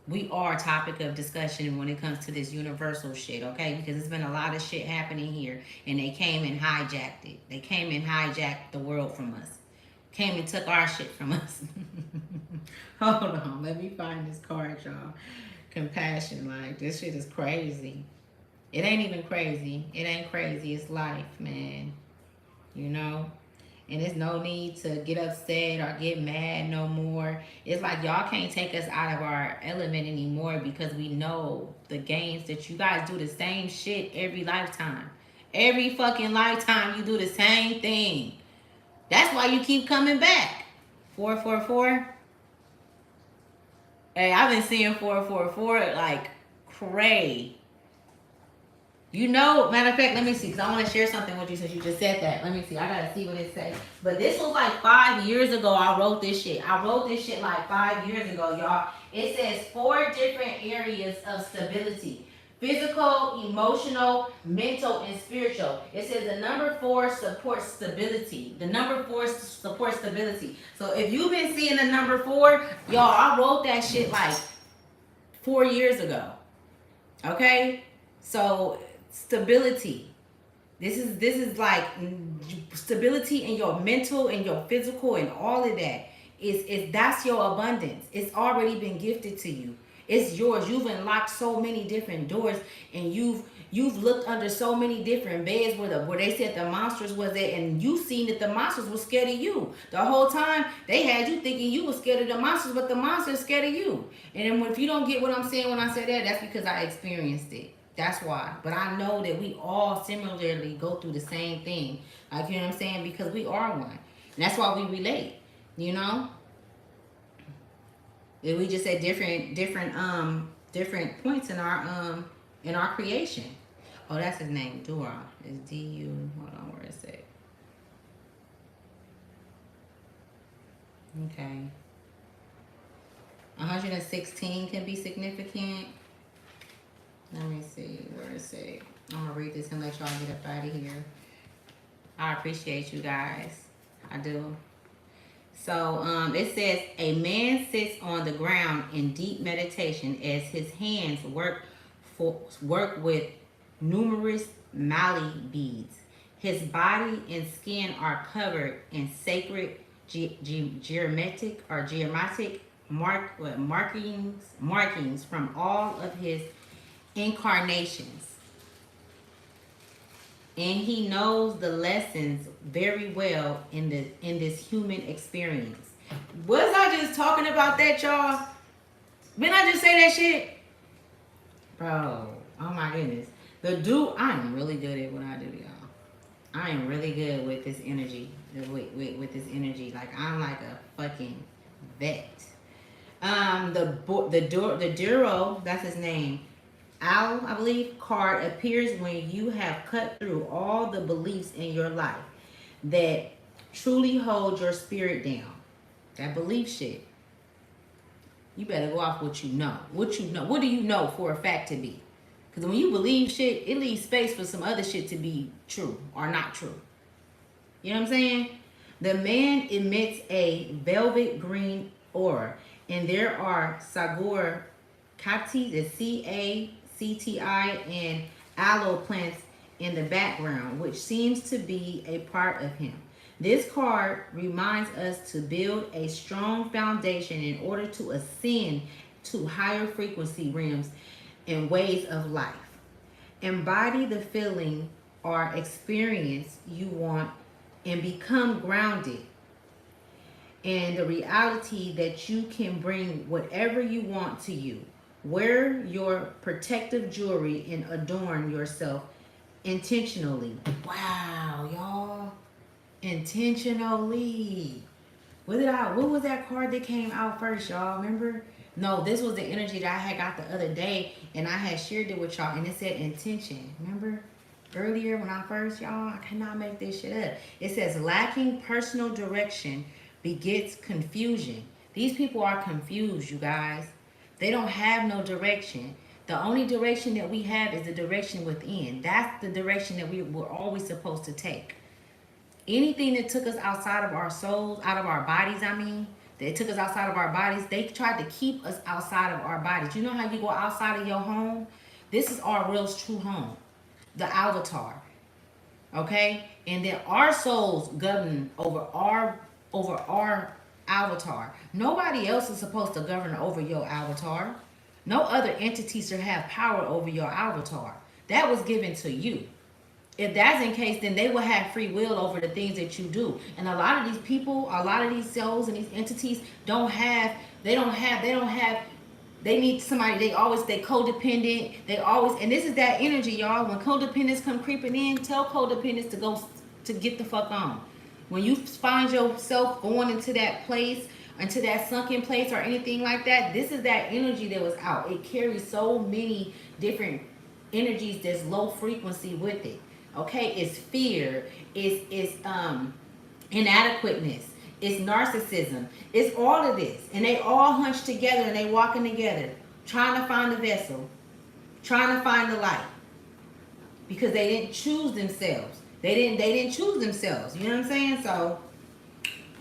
We are a topic of discussion when it comes to this universal shit, okay? Because there's been a lot of shit happening here and they came and hijacked it. They came and hijacked the world from us. Came and took our shit from us. Hold on, let me find this card, y'all. Compassion, like this shit is crazy. It ain't even crazy. It ain't crazy. It's life, man. You know? And there's no need to get upset or get mad no more. It's like y'all can't take us out of our element anymore because we know the games that you guys do the same shit every lifetime. Every fucking lifetime you do the same thing. That's why you keep coming back. 444. Hey, I've been seeing 444 like cray. You know, matter of fact, let me see, because I want to share something with you since you just said that. Let me see. I got to see what it says. But this was like 5 years ago I wrote this shit. I wrote this shit like 5 years ago, y'all. It says 4 different areas of stability. Physical, emotional, mental, and spiritual. It says the number 4 supports stability. The number 4 supports stability. So if you've been seeing the number 4, y'all, I wrote that shit like 4 years ago. Okay? So stability. This is like stability in your mental and your physical and all of that. Is that's your abundance. It's already been gifted to you. It's yours. You've unlocked so many different doors and you've looked under so many different beds where they said the monsters was there and you seen that the monsters were scared of you. The whole time they had you thinking you were scared of the monsters, but the monsters scared of you. And then if you don't get what I'm saying when I say that, that's because I experienced it. That's why. But I know that we all similarly go through the same thing. Like, you know what I'm saying? Because we are one. And that's why we relate. You know? And we just at different points in our creation. Oh, that's his name. Dura. It's D-U. Hold on, where is it? Okay. 116 can be significant. Let me see, where is it? I'm gonna read this and let y'all get up out of here. I appreciate you guys. I do. So it says a man sits on the ground in deep meditation as his hands work with numerous mali beads. His body and skin are covered in sacred geometric markings from all of his incarnations, and he knows the lessons very well in this human experience. Was I just talking about that, y'all? Didn't I just say that shit, bro? Oh my goodness, the dude. I am really good at what I do, y'all. I am really good with this energy. With this energy, like I'm like a fucking vet. The Duro, that's his name. Owl, I believe, card appears when you have cut through all the beliefs in your life that truly hold your spirit down. That belief shit. You better go off what you know. What you know. What do you know for a fact to be? Because when you believe shit, it leaves space for some other shit to be true or not true. You know what I'm saying? The man emits a velvet green aura, and there are Sagur Kati, the CACTI, and aloe plants in the background, which seems to be a part of him. This card reminds us to build a strong foundation in order to ascend to higher frequency realms and ways of life. Embody the feeling or experience you want and become grounded in the reality that you can bring whatever you want to you. Wear your protective jewelry and adorn yourself intentionally. Wow, y'all. Intentionally. What was that card that came out first, y'all? Remember? No, this was the energy that I had got the other day, and I had shared it with y'all, and it said intention. Remember? Earlier when I first, y'all, I cannot make this shit up. It says lacking personal direction begets confusion. These people are confused, you guys. They don't have no direction. The only direction that we have is the direction within. That's the direction that we were always supposed to take. Anything that took us outside of our souls, out of our bodies, that took us outside of our bodies, they tried to keep us outside of our bodies. You know how you go outside of your home? This is our real true home, the avatar. Okay? And then our souls govern over our avatar. Nobody else is supposed to govern over your avatar. No other entities should have power over your avatar. That was given to you. If that's in case, then they will have free will over the things that you do. And a lot of these people, a lot of these souls and these entities they need somebody, they codependent, and this is that energy, y'all. When codependents come creeping in, tell codependents to go, to get the fuck on. When you find yourself going into that place, into that sunken place or anything like that, this is that energy that was out. It carries so many different energies that's low frequency with it. Okay, it's fear, it's inadequateness, it's narcissism, it's all of this, and they all hunched together and they walking together, trying to find the vessel, trying to find the light, because they didn't choose themselves. They didn't choose themselves. You know what I'm saying? So,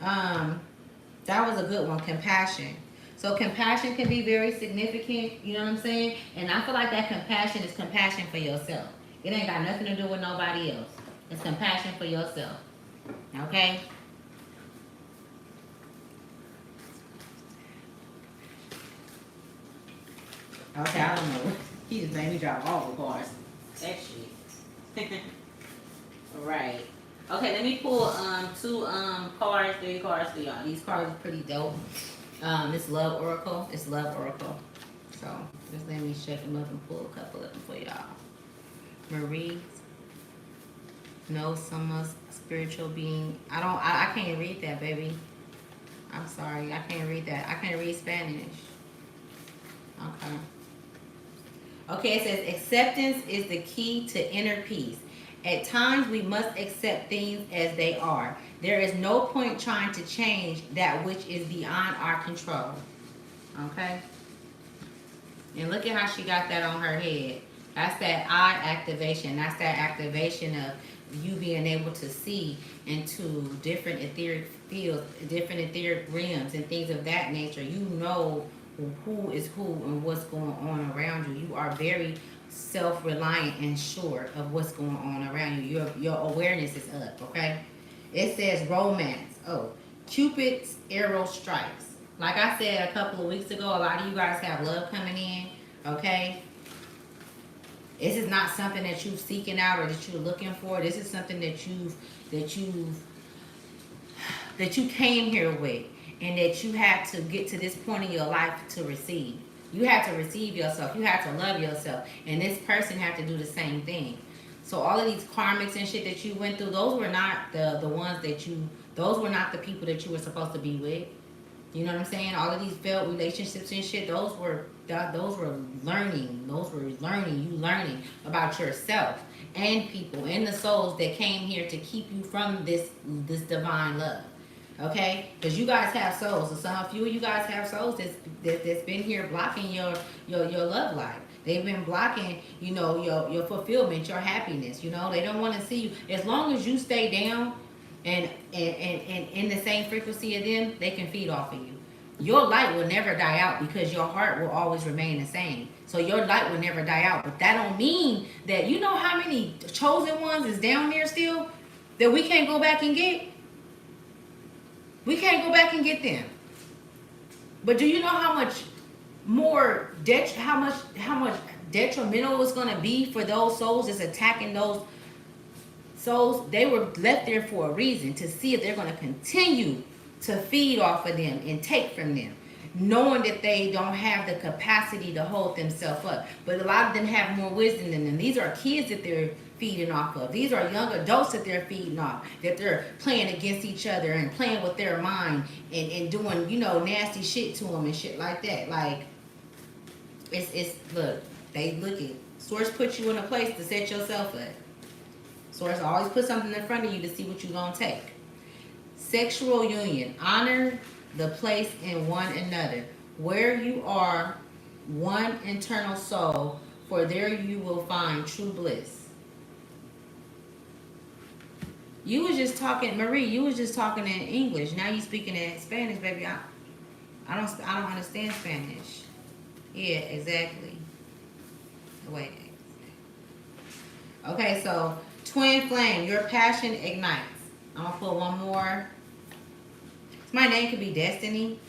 that was a good one. Compassion. So compassion can be very significant. You know what I'm saying? And I feel like that compassion is compassion for yourself. It ain't got nothing to do with nobody else. It's compassion for yourself. Okay? Okay, I don't know. He just made me drop all the cards. That shit. Right. Okay, let me pull three cards for y'all. These cards are pretty dope. It's Love Oracle. It's Love Oracle. So just let me shake them up and pull a couple of them for y'all. Marie, know some spiritual being. I can't read that, baby. I'm sorry, I can't read that. I can't read Spanish. Okay. Okay, it says acceptance is the key to inner peace. At times we must accept things as they are. There is no point trying to change that which is beyond our control. Okay? And look at how she got that on her head. That's that eye activation. That's that activation of you being able to see into different etheric fields, different etheric realms and things of that nature. You know who is who and what's going on around you. You are very self-reliant and sure of what's going on around you. Your awareness is up, okay? It says romance. Oh, Cupid's arrow strikes. Like I said a couple of weeks ago, a lot of you guys have love coming in, okay? This is not something that you're seeking out or that you're looking for. This is something that you came here with, and that you have to get to this point in your life to receive. You have to receive yourself. You have to love yourself. And this person have to do the same thing. So all of these karmics and shit that you went through, those were not the ones that those were not the people that you were supposed to be with. You know what I'm saying? All of these failed relationships and shit, those were learning. You learning about yourself and people and the souls that came here to keep you from this divine love. Okay, because you guys have souls, and a few of you guys have souls that's been here blocking your love life. They've been blocking, your fulfillment, your happiness. They don't want to see you. As long as you stay down and in the same frequency of them, they can feed off of you. Your light will never die out because your heart will always remain the same. So your light will never die out. But that don't mean that how many chosen ones is down there still that we can't go back and get. We can't go back and get them. But do you know how much more how much detrimental it's gonna be for those souls that's attacking those souls? They were left there for a reason, to see if they're gonna continue to feed off of them and take from them, knowing that they don't have the capacity to hold themselves up. But a lot of them have more wisdom than them. These are kids that they're feeding off of. These are young adults that they're feeding off, that they're playing against each other and playing with their mind and doing, you know, nasty shit to them and shit like that. Like, it's look, they look at, Source put you in a place to set yourself up. Source always put something in front of you to see what you're gonna take. Sexual union. Honor the place in one another. Where you are one internal soul, for there you will find true bliss. You was just talking, Marie, you was just talking in English. Now you speaking in Spanish, baby. I don't understand Spanish. Yeah, exactly. Wait. Okay, so twin flame, your passion ignites. I'm gonna put one more. My name could be Destiny.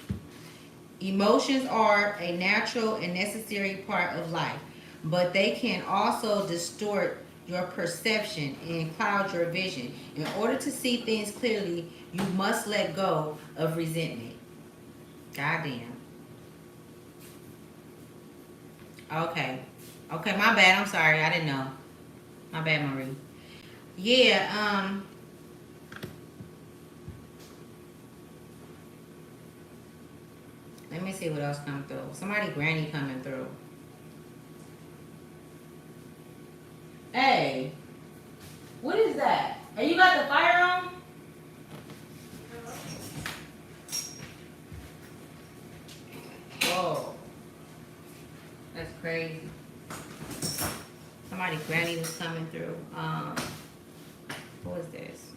Emotions are a natural and necessary part of life, but they can also distort your perception and cloud your vision. In order to see things clearly, you must let go of resentment. Goddamn. Okay, my bad. I'm sorry. I didn't know. My bad, Marie. Yeah. Let me see what else come through. Somebody granny coming through. Hey, what is that? Are you got the fire on? Whoa, that's crazy. Somebody granny was coming through. What is this?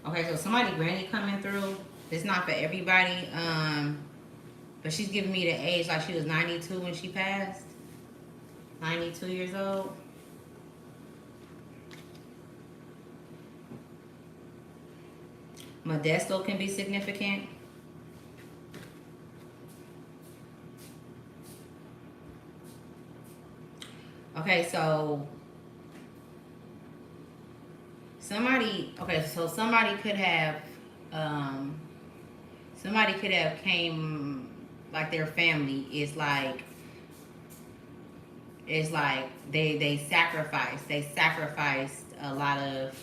Okay, so somebody granny coming through. It's not for everybody, but she's giving me the age like she was 92 when she passed. 92 years old. Modesto can be significant. Okay, so somebody could have came, like their family is like, they sacrificed a lot of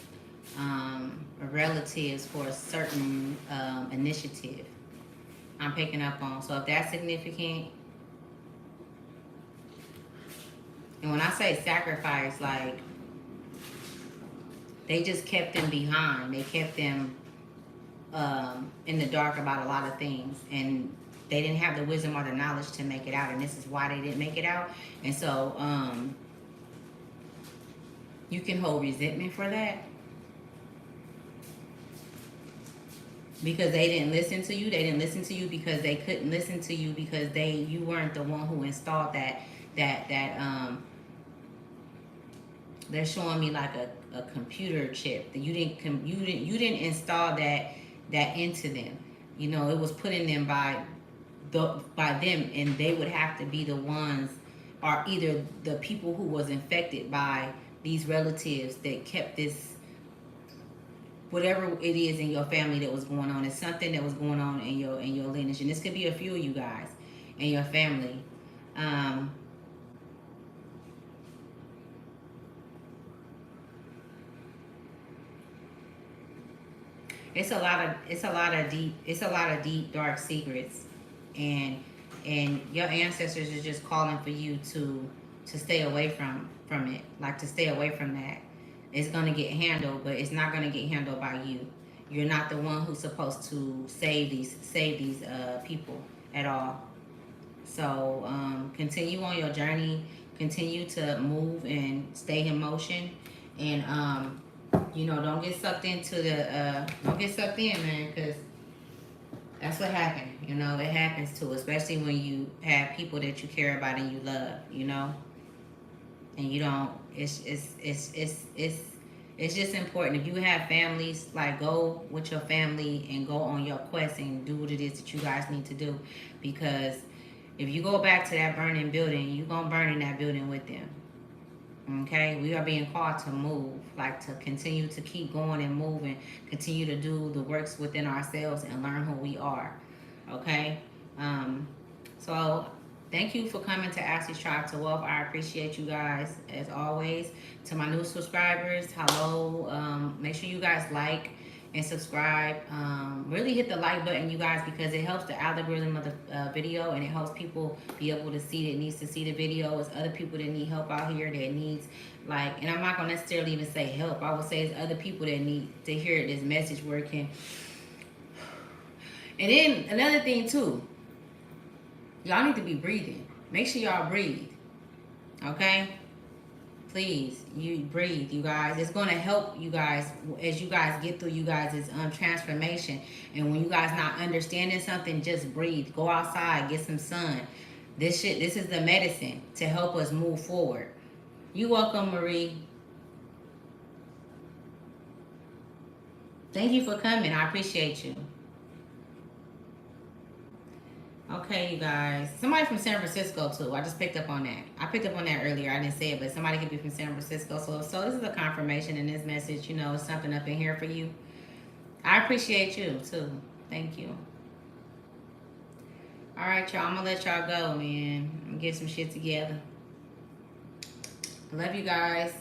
relatives for a certain initiative. I'm picking up on. So if that's significant, and when I say sacrifice, like they just kept them behind. They kept them in the dark about a lot of things, and they didn't have the wisdom or the knowledge to make it out, and this is why they didn't make it out. And so you can hold resentment for that, because they didn't listen to you. They didn't listen to you because they couldn't listen to you, because you weren't the one who installed that they're showing me like a computer chip that you didn't install that into them. You know, it was put in them by them, and they would have to be the ones, or either the people who was infected by these relatives that kept this, whatever it is in your family that was going on. It's something that was going on in your lineage, and this could be a few of you guys in your family. It's a lot of deep dark secrets, and your ancestors are just calling for you to stay away from it, like to stay away from that. It's gonna get handled, but it's not gonna get handled by you. You're not the one who's supposed to save these people at all. So continue on your journey, continue to move and stay in motion, and don't get sucked into don't get sucked in, man, because that's what happened. It happens too, especially when you have people that you care about and you love, and you don't. It's it's just important. If you have families, like, go with your family and go on your quest and do what it is that you guys need to do. Because if you go back to that burning building, you're going to burn in that building with them. Okay? We are being called to move, like to continue to keep going and moving, continue to do the works within ourselves and learn who we are. Okay? So thank you for coming to Ashley's Tribe to Wealth. I appreciate you guys as always. To my new subscribers, hello. Make sure you guys like and subscribe. Really hit the like button, you guys, because it helps the algorithm of the video, and it helps people be able to see that needs to see the video. It's other people that need help out here that needs, like, and I'm not gonna necessarily even say help. I would say it's other people that need to hear this message where it can. And then another thing too, y'all need to be breathing. Make sure y'all breathe. Okay? Please, you breathe, you guys. It's going to help you guys as you guys get through you guys' transformation. And when you guys not understanding something, just breathe. Go outside, get some sun. This is the medicine to help us move forward. You're welcome, Marie. Thank you for coming. I appreciate you. Okay, you guys. Somebody from San Francisco, too. I just picked up on that. I picked up on that earlier. I didn't say it, but somebody could be from San Francisco. So this is a confirmation in this message. You know, something up in here for you. I appreciate you, too. Thank you. All right, y'all. I'm going to let y'all go, man. I'm going to get some shit together. I love you guys.